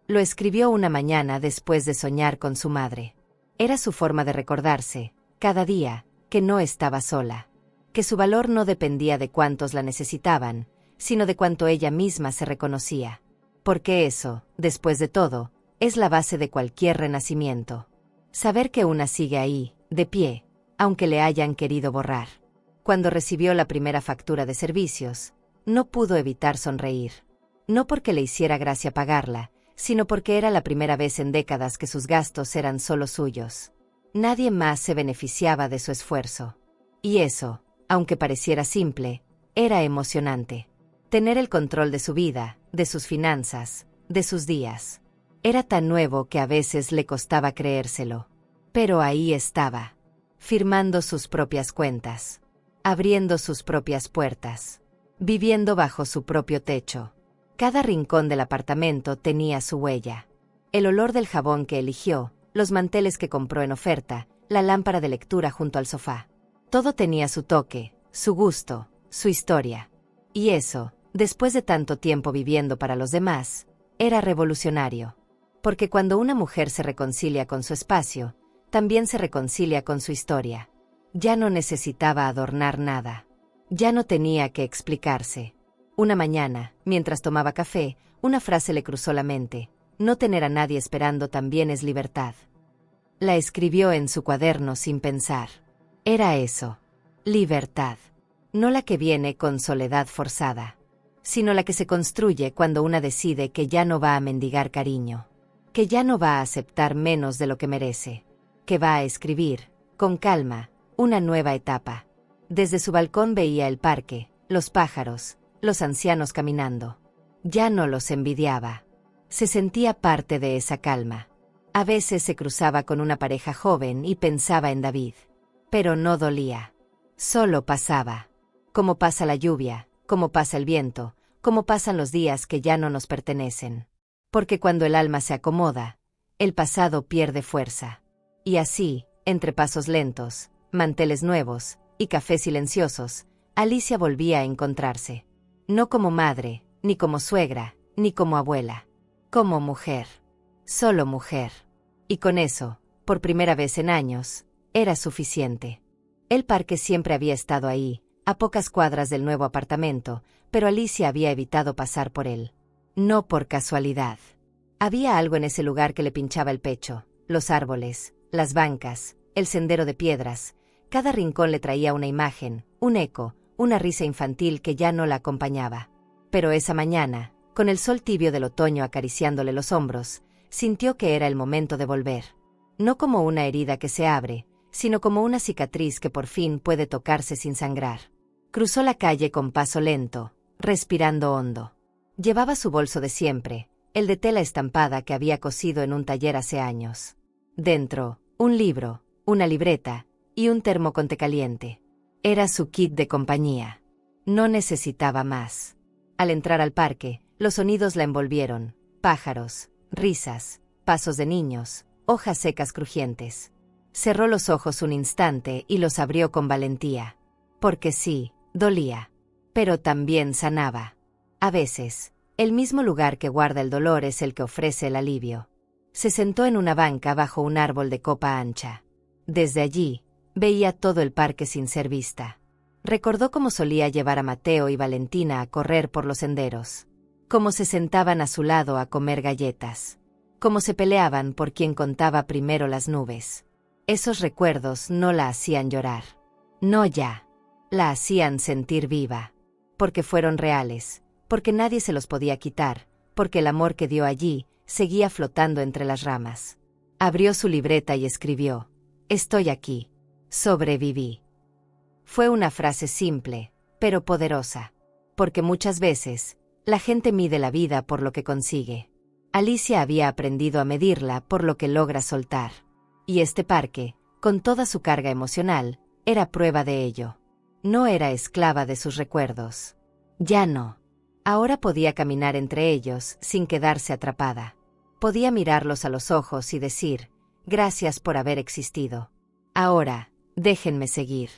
Lo escribió una mañana después de soñar con su madre. Era su forma de recordarse, cada día, que no estaba sola. Que su valor no dependía de cuántos la necesitaban, sino de cuánto ella misma se reconocía. Porque eso, después de todo, es la base de cualquier renacimiento. Saber que una sigue ahí, de pie, aunque le hayan querido borrar. Cuando recibió la primera factura de servicios, no pudo evitar sonreír. No porque le hiciera gracia pagarla, sino porque era la primera vez en décadas que sus gastos eran solo suyos. Nadie más se beneficiaba de su esfuerzo. Y eso, aunque pareciera simple, era emocionante. Tener el control de su vida, de sus finanzas, de sus días. Era tan nuevo que a veces le costaba creérselo. Pero ahí estaba, firmando sus propias cuentas, abriendo sus propias puertas, viviendo bajo su propio techo. Cada rincón del apartamento tenía su huella. El olor del jabón que eligió, los manteles que compró en oferta, la lámpara de lectura junto al sofá. Todo tenía su toque, su gusto, su historia. Y eso, después de tanto tiempo viviendo para los demás, era revolucionario. Porque cuando una mujer se reconcilia con su espacio, también se reconcilia con su historia. Ya no necesitaba adornar nada. Ya no tenía que explicarse. Una mañana, mientras tomaba café, una frase le cruzó la mente: no tener a nadie esperando también es libertad. La escribió en su cuaderno sin pensar. Era eso. Libertad. No la que viene con soledad forzada, sino la que se construye cuando una decide que ya no va a mendigar cariño, que ya no va a aceptar menos de lo que merece, que va a escribir, con calma, una nueva etapa. Desde su balcón veía el parque, los pájaros, los ancianos caminando. Ya no los envidiaba. Se sentía parte de esa calma. A veces se cruzaba con una pareja joven y pensaba en David. Pero no dolía. Solo pasaba. Como pasa la lluvia, como pasa el viento, como pasan los días que ya no nos pertenecen. Porque cuando el alma se acomoda, el pasado pierde fuerza. Y así, entre pasos lentos, manteles nuevos y cafés silenciosos, Alicia volvía a encontrarse. No como madre, ni como suegra, ni como abuela. Como mujer. Solo mujer. Y con eso, por primera vez en años, era suficiente. El parque siempre había estado ahí, a pocas cuadras del nuevo apartamento, pero Alicia había evitado pasar por él. No por casualidad. Había algo en ese lugar que le pinchaba el pecho: los árboles, las bancas, el sendero de piedras. Cada rincón le traía una imagen, un eco, una risa infantil que ya no la acompañaba. Pero esa mañana, con el sol tibio del otoño acariciándole los hombros, sintió que era el momento de volver. No como una herida que se abre, sino como una cicatriz que por fin puede tocarse sin sangrar. Cruzó la calle con paso lento, respirando hondo. Llevaba su bolso de siempre, el de tela estampada que había cosido en un taller hace años. Dentro, un libro, una libreta y un termo con té caliente. Era su kit de compañía. No necesitaba más. Al entrar al parque, los sonidos la envolvieron: pájaros, risas, pasos de niños, hojas secas crujientes. Cerró los ojos un instante y los abrió con valentía. Porque sí, dolía. Pero también sanaba. A veces, el mismo lugar que guarda el dolor es el que ofrece el alivio. Se sentó en una banca bajo un árbol de copa ancha. Desde allí, veía todo el parque sin ser vista. Recordó cómo solía llevar a Mateo y Valentina a correr por los senderos. Cómo se sentaban a su lado a comer galletas. Cómo se peleaban por quien contaba primero las nubes. Esos recuerdos no la hacían llorar. No ya. La hacían sentir viva. Porque fueron reales. Porque nadie se los podía quitar. Porque el amor que dio allí seguía flotando entre las ramas. Abrió su libreta y escribió: estoy aquí. Sobreviví. Fue una frase simple, pero poderosa. Porque muchas veces, la gente mide la vida por lo que consigue. Alicia había aprendido a medirla por lo que logra soltar. Y este parque, con toda su carga emocional, era prueba de ello. No era esclava de sus recuerdos. Ya no. Ahora podía caminar entre ellos sin quedarse atrapada. Podía mirarlos a los ojos y decir: gracias por haber existido. Ahora, déjenme seguir.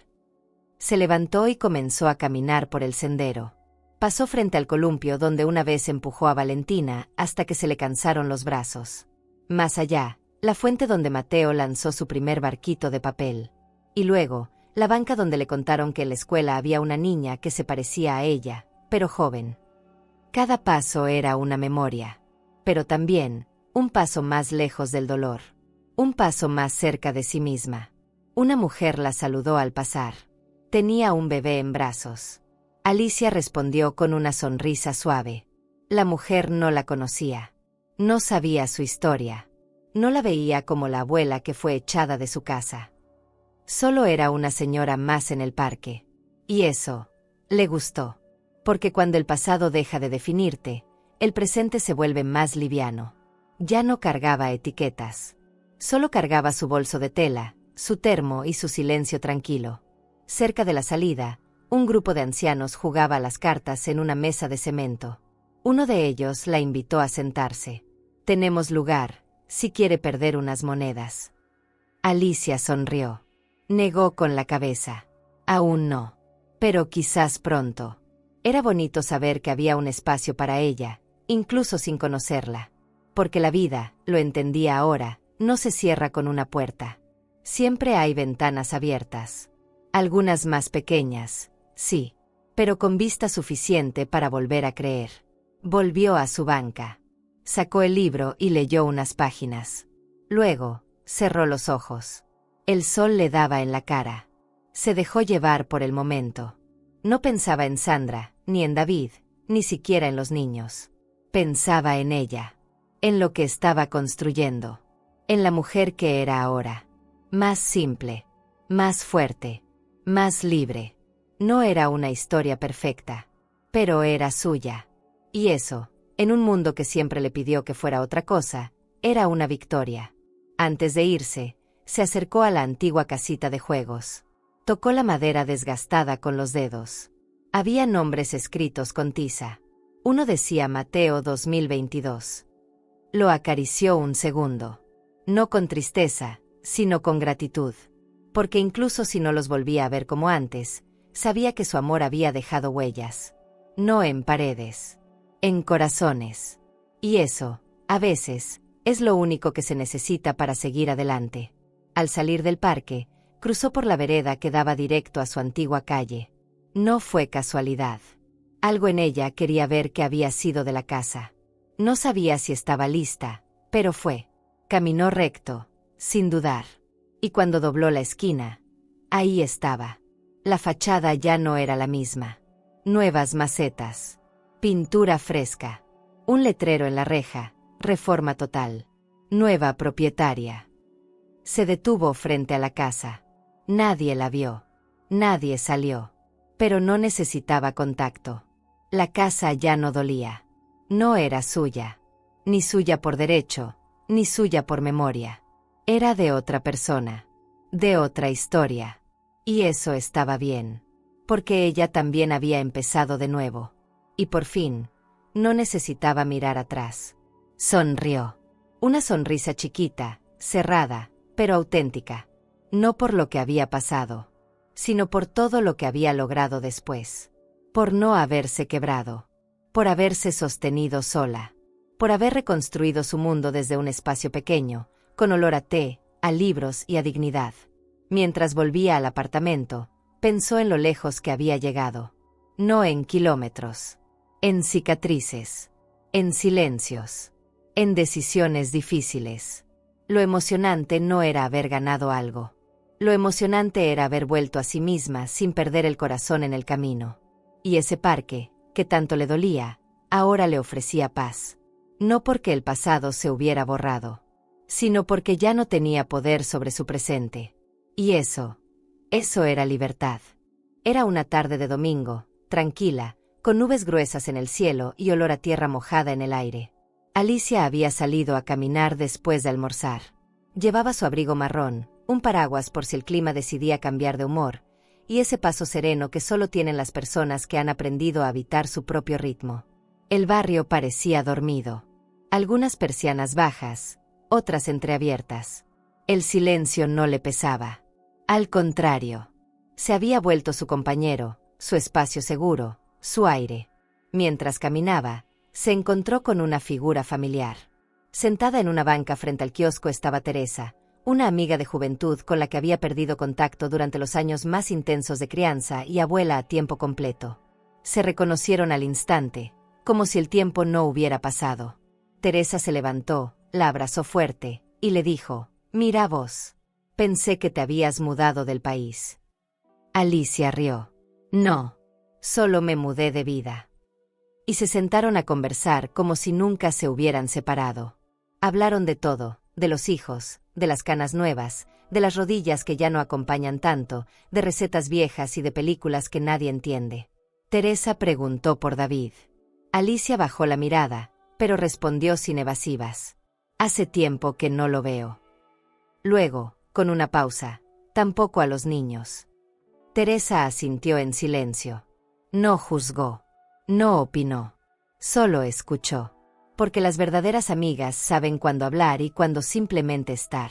Se levantó y comenzó a caminar por el sendero. Pasó frente al columpio donde una vez empujó a Valentina hasta que se le cansaron los brazos. Más allá, la fuente donde Mateo lanzó su primer barquito de papel. Y luego, la banca donde le contaron que en la escuela había una niña que se parecía a ella, pero joven. Cada paso era una memoria. Pero también, un paso más lejos del dolor. Un paso más cerca de sí misma. Una mujer la saludó al pasar. Tenía un bebé en brazos. Alicia respondió con una sonrisa suave. La mujer no la conocía. No sabía su historia. No la veía como la abuela que fue echada de su casa. Solo era una señora más en el parque. Y eso le gustó. Porque cuando el pasado deja de definirte, el presente se vuelve más liviano. Ya no cargaba etiquetas. Solo cargaba su bolso de tela, su termo y su silencio tranquilo. Cerca de la salida, un grupo de ancianos jugaba a las cartas en una mesa de cemento. Uno de ellos la invitó a sentarse. Tenemos lugar, si quiere perder unas monedas. Alicia sonrió. Negó con la cabeza. Aún no. Pero quizás pronto. Era bonito saber que había un espacio para ella, incluso sin conocerla. Porque la vida, lo entendía ahora, no se cierra con una puerta. Siempre hay ventanas abiertas. Algunas más pequeñas, sí. pero con vista suficiente para volver a creer. Volvió a su banca. Sacó el libro y leyó unas páginas. Luego, cerró los ojos. El sol le daba en la cara. Se dejó llevar por el momento. No pensaba en Sandra, ni en David, ni siquiera en los niños. Pensaba en ella, en lo que estaba construyendo, en la mujer que era ahora. Más simple, más fuerte, más libre. No era una historia perfecta, pero era suya. Y eso, en un mundo que siempre le pidió que fuera otra cosa, era una victoria. Antes de irse, se acercó a la antigua casita de juegos. Tocó la madera desgastada con los dedos. Había nombres escritos con tiza. Uno decía Mateo 2022. Lo acarició un segundo. No con tristeza, sino con gratitud. Porque incluso si no los volvía a ver como antes, sabía que su amor había dejado huellas. No en paredes, en corazones. Y eso, a veces, es lo único que se necesita para seguir adelante. Al salir del parque, cruzó por la vereda que daba directo a su antigua calle. No fue casualidad. Algo en ella quería ver qué había sido de la casa. No sabía si estaba lista, pero fue. Caminó recto, sin dudar. Y cuando dobló la esquina, ahí estaba. La fachada ya no era la misma. Nuevas macetas. Pintura fresca. Un letrero en la reja. Reforma total. Nueva propietaria. Se detuvo frente a la casa. Nadie la vio. Nadie salió. Pero no necesitaba contacto. La casa ya no dolía. No era suya. Ni suya por derecho, ni suya por memoria. Era de otra persona. De otra historia. Y eso estaba bien. Porque ella también había empezado de nuevo. Y por fin, no necesitaba mirar atrás. Sonrió. Una sonrisa chiquita, cerrada, pero auténtica. No por lo que había pasado, sino por todo lo que había logrado después. Por no haberse quebrado. Por haberse sostenido sola. Por haber reconstruido su mundo desde un espacio pequeño, con olor a té, a libros y a dignidad. Mientras volvía al apartamento, pensó en lo lejos que había llegado. No en kilómetros. En cicatrices. En silencios. En decisiones difíciles. Lo emocionante no era haber ganado algo. Lo emocionante era haber vuelto a sí misma sin perder el corazón en el camino. Y ese parque, que tanto le dolía, ahora le ofrecía paz. No porque el pasado se hubiera borrado, sino porque ya no tenía poder sobre su presente. Y eso era libertad. Era una tarde de domingo, tranquila, con nubes gruesas en el cielo y olor a tierra mojada en el aire. Alicia había salido a caminar después de almorzar. Llevaba su abrigo marrón, un paraguas por si el clima decidía cambiar de humor, y ese paso sereno que solo tienen las personas que han aprendido a habitar su propio ritmo. El barrio parecía dormido. Algunas persianas bajas, otras entreabiertas. El silencio no le pesaba. Al contrario, se había vuelto su compañero, su espacio seguro, su aire. Mientras caminaba, se encontró con una figura familiar. Sentada en una banca frente al kiosco estaba Teresa, una amiga de juventud con la que había perdido contacto durante los años más intensos de crianza y abuela a tiempo completo. Se reconocieron al instante, como si el tiempo no hubiera pasado. Teresa se levantó, la abrazó fuerte, y le dijo: «Mira vos. Pensé que te habías mudado del país». Alicia rió. «No, solo me mudé de vida». Y se sentaron a conversar como si nunca se hubieran separado. Hablaron de todo, de los hijos, de las canas nuevas, de las rodillas que ya no acompañan tanto, de recetas viejas y de películas que nadie entiende. Teresa preguntó por David. Alicia bajó la mirada, pero respondió sin evasivas. «Hace tiempo que no lo veo». Luego, con una pausa: «Tampoco a los niños». Teresa asintió en silencio. No juzgó. No opinó. Solo escuchó. Porque las verdaderas amigas saben cuándo hablar y cuándo simplemente estar.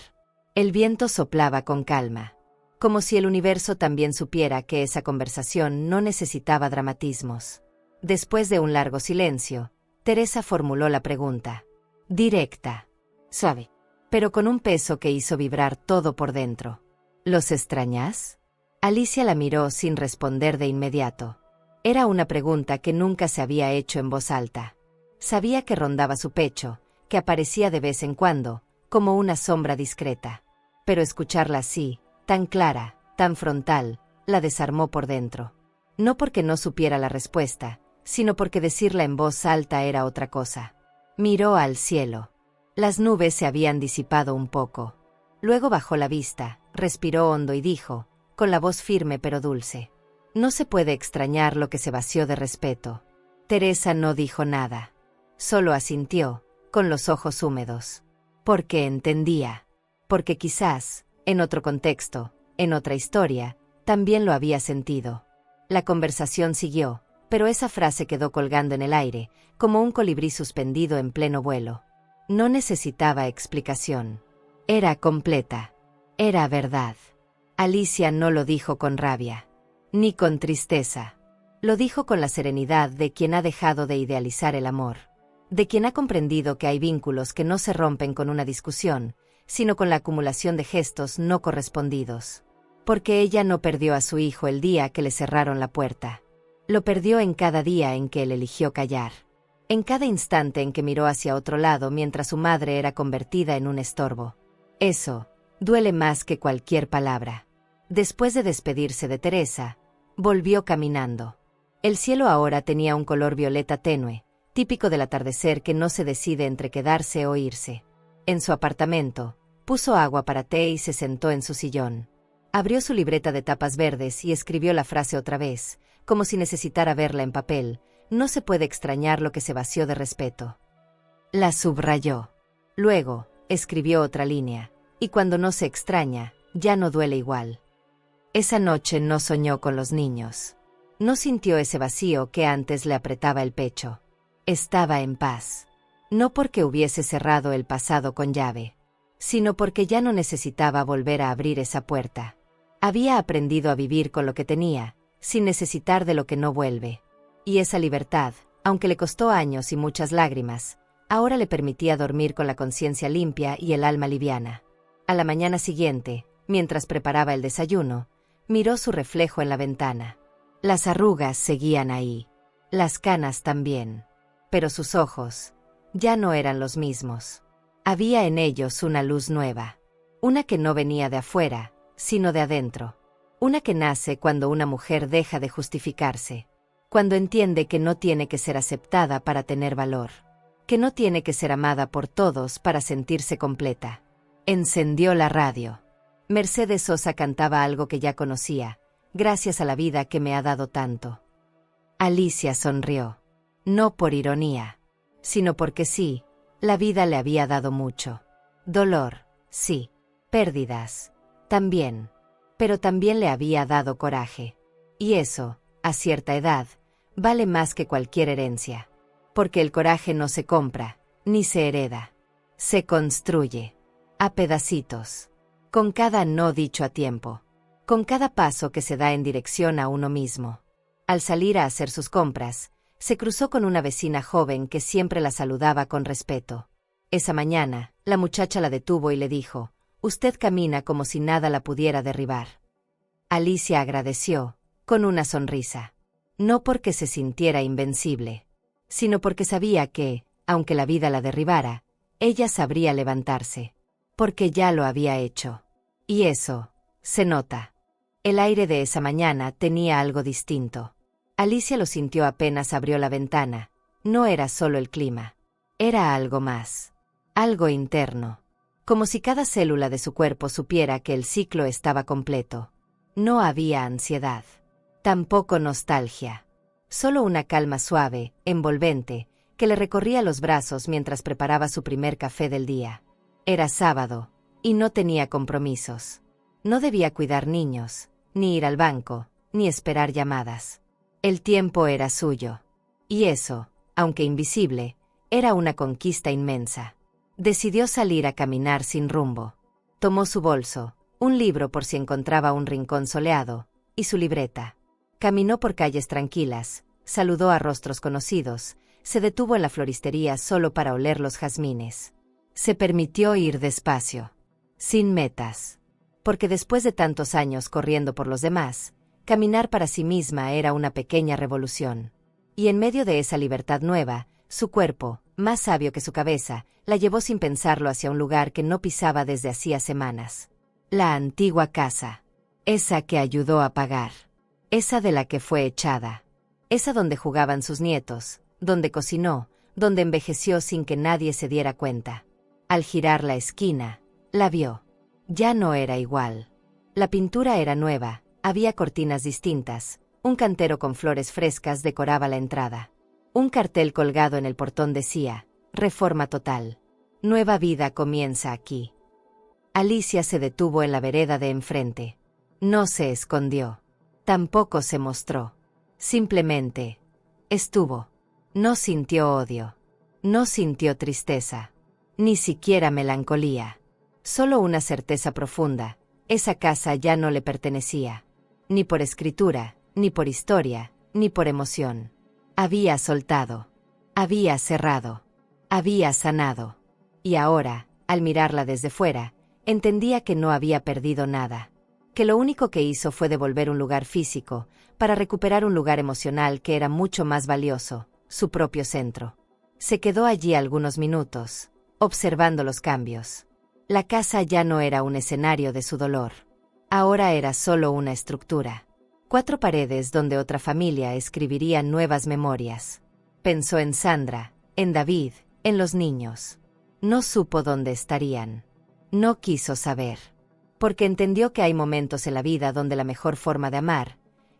El viento soplaba con calma. Como si el universo también supiera que esa conversación no necesitaba dramatismos. Después de un largo silencio, Teresa formuló la pregunta. Directa. Suave. Pero con un peso que hizo vibrar todo por dentro. ¿Los extrañas? Alicia la miró sin responder de inmediato. Era una pregunta que nunca se había hecho en voz alta. Sabía que rondaba su pecho, que aparecía de vez en cuando, como una sombra discreta. Pero escucharla así, tan clara, tan frontal, la desarmó por dentro. No porque no supiera la respuesta, sino porque decirla en voz alta era otra cosa. Miró al cielo. Las nubes se habían disipado un poco. Luego bajó la vista, respiró hondo y dijo, con la voz firme pero dulce: no se puede extrañar lo que se vació de respeto. Teresa no dijo nada. Solo asintió, con los ojos húmedos. Porque entendía. Porque quizás, en otro contexto, en otra historia, también lo había sentido. La conversación siguió, pero esa frase quedó colgando en el aire, como un colibrí suspendido en pleno vuelo. No necesitaba explicación. Era completa. Era verdad. Alicia no lo dijo con rabia, ni con tristeza. Lo dijo con la serenidad de quien ha dejado de idealizar el amor, de quien ha comprendido que hay vínculos que no se rompen con una discusión, sino con la acumulación de gestos no correspondidos. Porque ella no perdió a su hijo el día que le cerraron la puerta. Lo perdió en cada día en que él eligió callar. En cada instante en que miró hacia otro lado mientras su madre era convertida en un estorbo. Eso duele más que cualquier palabra. Después de despedirse de Teresa, volvió caminando. El cielo ahora tenía un color violeta tenue, típico del atardecer que no se decide entre quedarse o irse. En su apartamento, puso agua para té y se sentó en su sillón. Abrió su libreta de tapas verdes y escribió la frase otra vez, como si necesitara verla en papel: no se puede extrañar lo que se vació de respeto. La subrayó. Luego, escribió otra línea: y cuando no se extraña, ya no duele igual. Esa noche no soñó con los niños. No sintió ese vacío que antes le apretaba el pecho. Estaba en paz. No porque hubiese cerrado el pasado con llave, sino porque ya no necesitaba volver a abrir esa puerta. Había aprendido a vivir con lo que tenía, sin necesitar de lo que no vuelve. Y esa libertad, aunque le costó años y muchas lágrimas, ahora le permitía dormir con la conciencia limpia y el alma liviana. A la mañana siguiente, mientras preparaba el desayuno, miró su reflejo en la ventana. Las arrugas seguían ahí. Las canas también. Pero sus ojos ya no eran los mismos. Había en ellos una luz nueva. Una que no venía de afuera, sino de adentro. Una que nace cuando una mujer deja de justificarse. Cuando entiende que no tiene que ser aceptada para tener valor. Que no tiene que ser amada por todos para sentirse completa. Encendió la radio. Mercedes Sosa cantaba algo que ya conocía: gracias a la vida que me ha dado tanto. Alicia sonrió. No por ironía, sino porque sí, la vida le había dado mucho. Dolor, sí. Pérdidas, también. Pero también le había dado coraje. Y eso, a cierta edad, vale más que cualquier herencia. Porque el coraje no se compra, ni se hereda. Se construye. A pedacitos. Con cada no dicho a tiempo. Con cada paso que se da en dirección a uno mismo. Al salir a hacer sus compras, se cruzó con una vecina joven que siempre la saludaba con respeto. Esa mañana, la muchacha la detuvo y le dijo: usted camina como si nada la pudiera derribar. Alicia agradeció, con una sonrisa. No porque se sintiera invencible, sino porque sabía que, aunque la vida la derribara, ella sabría levantarse. Porque ya lo había hecho. Y eso se nota. El aire de esa mañana tenía algo distinto. Alicia lo sintió apenas abrió la ventana. No era solo el clima. Era algo más. Algo interno. Como si cada célula de su cuerpo supiera que el ciclo estaba completo. No había ansiedad. Tampoco nostalgia. Solo una calma suave, envolvente, que le recorría los brazos mientras preparaba su primer café del día. Era sábado, y no tenía compromisos. No debía cuidar niños, ni ir al banco, ni esperar llamadas. El tiempo era suyo. Y eso, aunque invisible, era una conquista inmensa. Decidió salir a caminar sin rumbo. Tomó su bolso, un libro por si encontraba un rincón soleado, y su libreta. Caminó por calles tranquilas, saludó a rostros conocidos, se detuvo en la floristería solo para oler los jazmines. Se permitió ir despacio, sin metas. Porque después de tantos años corriendo por los demás, Caminar para sí misma era una pequeña revolución. Y en medio de esa libertad nueva, su cuerpo, más sabio que su cabeza, la llevó sin pensarlo hacia un lugar que no pisaba desde hacía semanas. La antigua casa. Esa que ayudó a pagar. Esa de la que fue echada. Esa donde jugaban sus nietos, donde cocinó, donde envejeció sin que nadie se diera cuenta. Al girar la esquina, la vio. Ya no era igual. La pintura era nueva, había cortinas distintas, un cantero con flores frescas decoraba la entrada. Un cartel colgado en el portón decía, Reforma total. Nueva vida comienza aquí. Alicia se detuvo en la vereda de enfrente. No se escondió. Tampoco se mostró. Simplemente estuvo. No sintió odio. No sintió tristeza. Ni siquiera melancolía. Solo una certeza profunda. Esa casa ya no le pertenecía. Ni por escritura, ni por historia, ni por emoción. Había soltado. Había cerrado. Había sanado. Y ahora, al mirarla desde fuera, entendía que no había perdido nada. Que lo único que hizo fue devolver un lugar físico, para recuperar un lugar emocional que era mucho más valioso, su propio centro. Se quedó allí algunos minutos, observando los cambios. La casa ya no era un escenario de su dolor. Ahora era solo una estructura. 4 paredes donde otra familia escribiría nuevas memorias. Pensó en Sandra, en David, en los niños. No supo dónde estarían. No quiso saber. Porque entendió que hay momentos en la vida donde la mejor forma de amar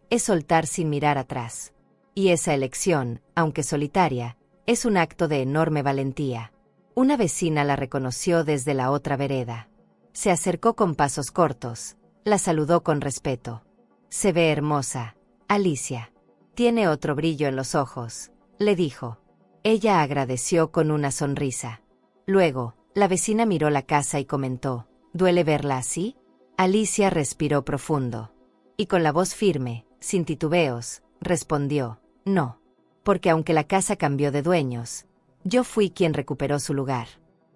es soltar sin mirar atrás. Y esa elección, aunque solitaria, es un acto de enorme valentía. Una vecina la reconoció desde la otra vereda. Se acercó con pasos cortos, la saludó con respeto. Se ve hermosa, Alicia. Tiene otro brillo en los ojos, le dijo. Ella agradeció con una sonrisa. Luego, la vecina miró la casa y comentó, ¿duele verla así? Alicia respiró profundo. Y con la voz firme, sin titubeos, respondió, no. Porque aunque la casa cambió de dueños, yo fui quien recuperó su lugar.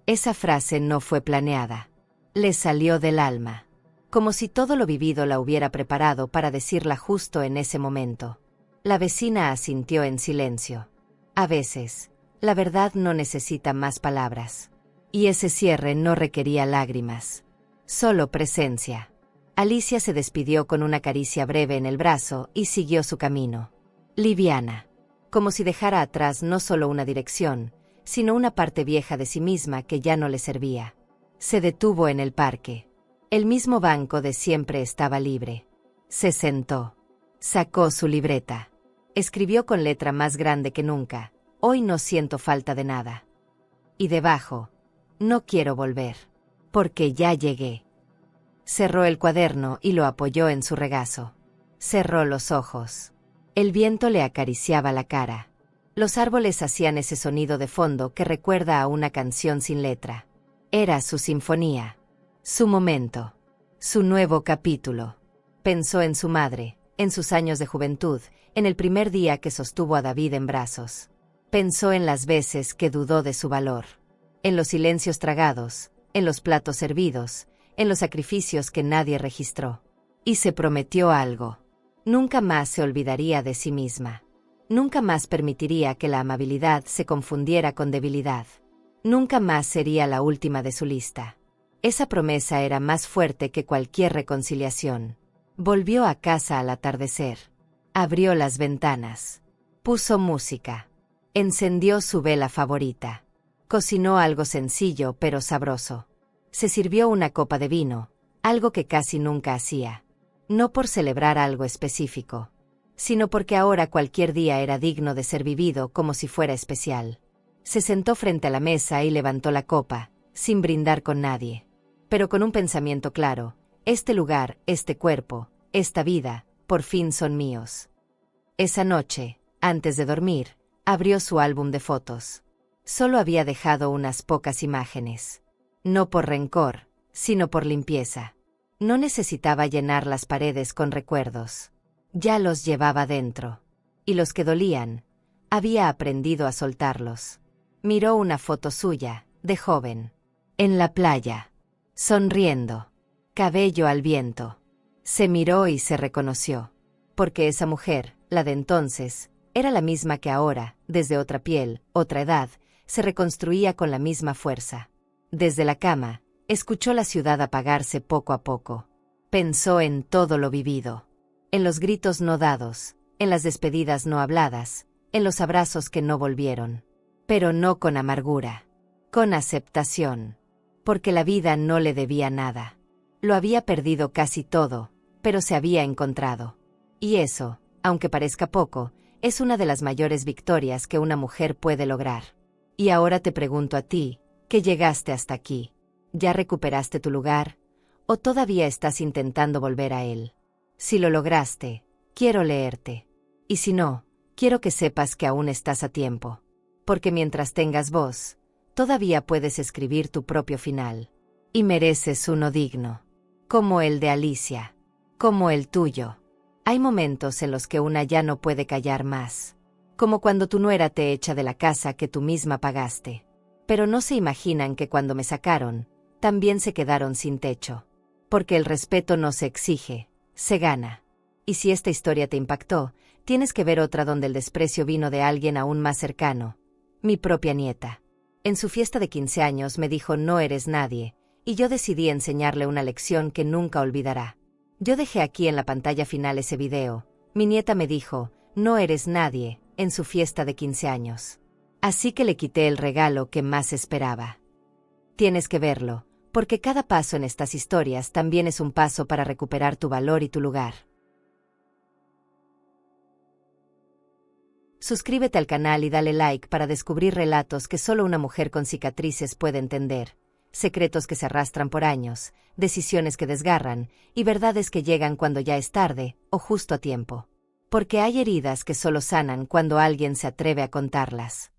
Esa frase no fue planeada. Le salió del alma. Como si todo lo vivido la hubiera preparado para decirla justo en ese momento. La vecina asintió en silencio. A veces, la verdad no necesita más palabras. Y ese cierre no requería lágrimas. Solo presencia. Alicia se despidió con una caricia breve en el brazo y siguió su camino. Liviana. Como si dejara atrás no solo una dirección, sino una parte vieja de sí misma que ya no le servía. Se detuvo en el parque. El mismo banco de siempre estaba libre. Se sentó. Sacó su libreta. Escribió con letra más grande que nunca, hoy no siento falta de nada. Y debajo, no quiero volver. Porque ya llegué. Cerró el cuaderno y lo apoyó en su regazo. Cerró los ojos. El viento le acariciaba la cara. Los árboles hacían ese sonido de fondo que recuerda a una canción sin letra. Era su sinfonía. Su momento. Su nuevo capítulo. Pensó en su madre, en sus años de juventud, en el primer día que sostuvo a David en brazos. Pensó en las veces que dudó de su valor. En los silencios tragados, en los platos servidos, en los sacrificios que nadie registró. Y se prometió algo. Nunca más se olvidaría de sí misma. Nunca más permitiría que la amabilidad se confundiera con debilidad. Nunca más sería la última de su lista. Esa promesa era más fuerte que cualquier reconciliación. Volvió a casa al atardecer. Abrió las ventanas. Puso música. Encendió su vela favorita. Cocinó algo sencillo pero sabroso. Se sirvió una copa de vino, algo que casi nunca hacía. No por celebrar algo específico, sino porque ahora cualquier día era digno de ser vivido como si fuera especial. Se sentó frente a la mesa y levantó la copa, sin brindar con nadie. Pero con un pensamiento claro, este lugar, este cuerpo, esta vida, por fin son míos. Esa noche, antes de dormir, abrió su álbum de fotos. Solo había dejado unas pocas imágenes. No por rencor, sino por limpieza. No necesitaba llenar las paredes con recuerdos. Ya los llevaba dentro. Y los que dolían, había aprendido a soltarlos. Miró una foto suya, de joven. En la playa. Sonriendo. Cabello al viento. Se miró y se reconoció. Porque esa mujer, la de entonces, era la misma que ahora, desde otra piel, otra edad, se reconstruía con la misma fuerza. Desde la cama, escuchó la ciudad apagarse poco a poco. Pensó en todo lo vivido. En los gritos no dados, en las despedidas no habladas, en los abrazos que no volvieron. Pero no con amargura, con aceptación. Porque la vida no le debía nada. Lo había perdido casi todo, pero se había encontrado. Y eso, aunque parezca poco, es una de las mayores victorias que una mujer puede lograr. Y ahora te pregunto a ti, que llegaste hasta aquí. ¿Ya recuperaste tu lugar? ¿O todavía estás intentando volver a él? Si lo lograste, quiero leerte. Y si no, quiero que sepas que aún estás a tiempo. Porque mientras tengas voz, todavía puedes escribir tu propio final. Y mereces uno digno. Como el de Alicia. Como el tuyo. Hay momentos en los que una ya no puede callar más. Como cuando tu nuera te echa de la casa que tú misma pagaste. Pero no se imaginan que cuando me sacaron, también se quedaron sin techo. Porque el respeto no se exige, se gana. Y si esta historia te impactó, tienes que ver otra donde el desprecio vino de alguien aún más cercano. Mi propia nieta. En su fiesta de 15 años me dijo no eres nadie, y yo decidí enseñarle una lección que nunca olvidará. Yo dejé aquí en la pantalla final ese video. Mi nieta me dijo, no eres nadie, en su fiesta de 15 años. Así que le quité el regalo que más esperaba. Tienes que verlo, porque cada paso en estas historias también es un paso para recuperar tu valor y tu lugar. Suscríbete al canal y dale like para descubrir relatos que solo una mujer con cicatrices puede entender. Secretos que se arrastran por años, decisiones que desgarran, y verdades que llegan cuando ya es tarde, o justo a tiempo. Porque hay heridas que solo sanan cuando alguien se atreve a contarlas.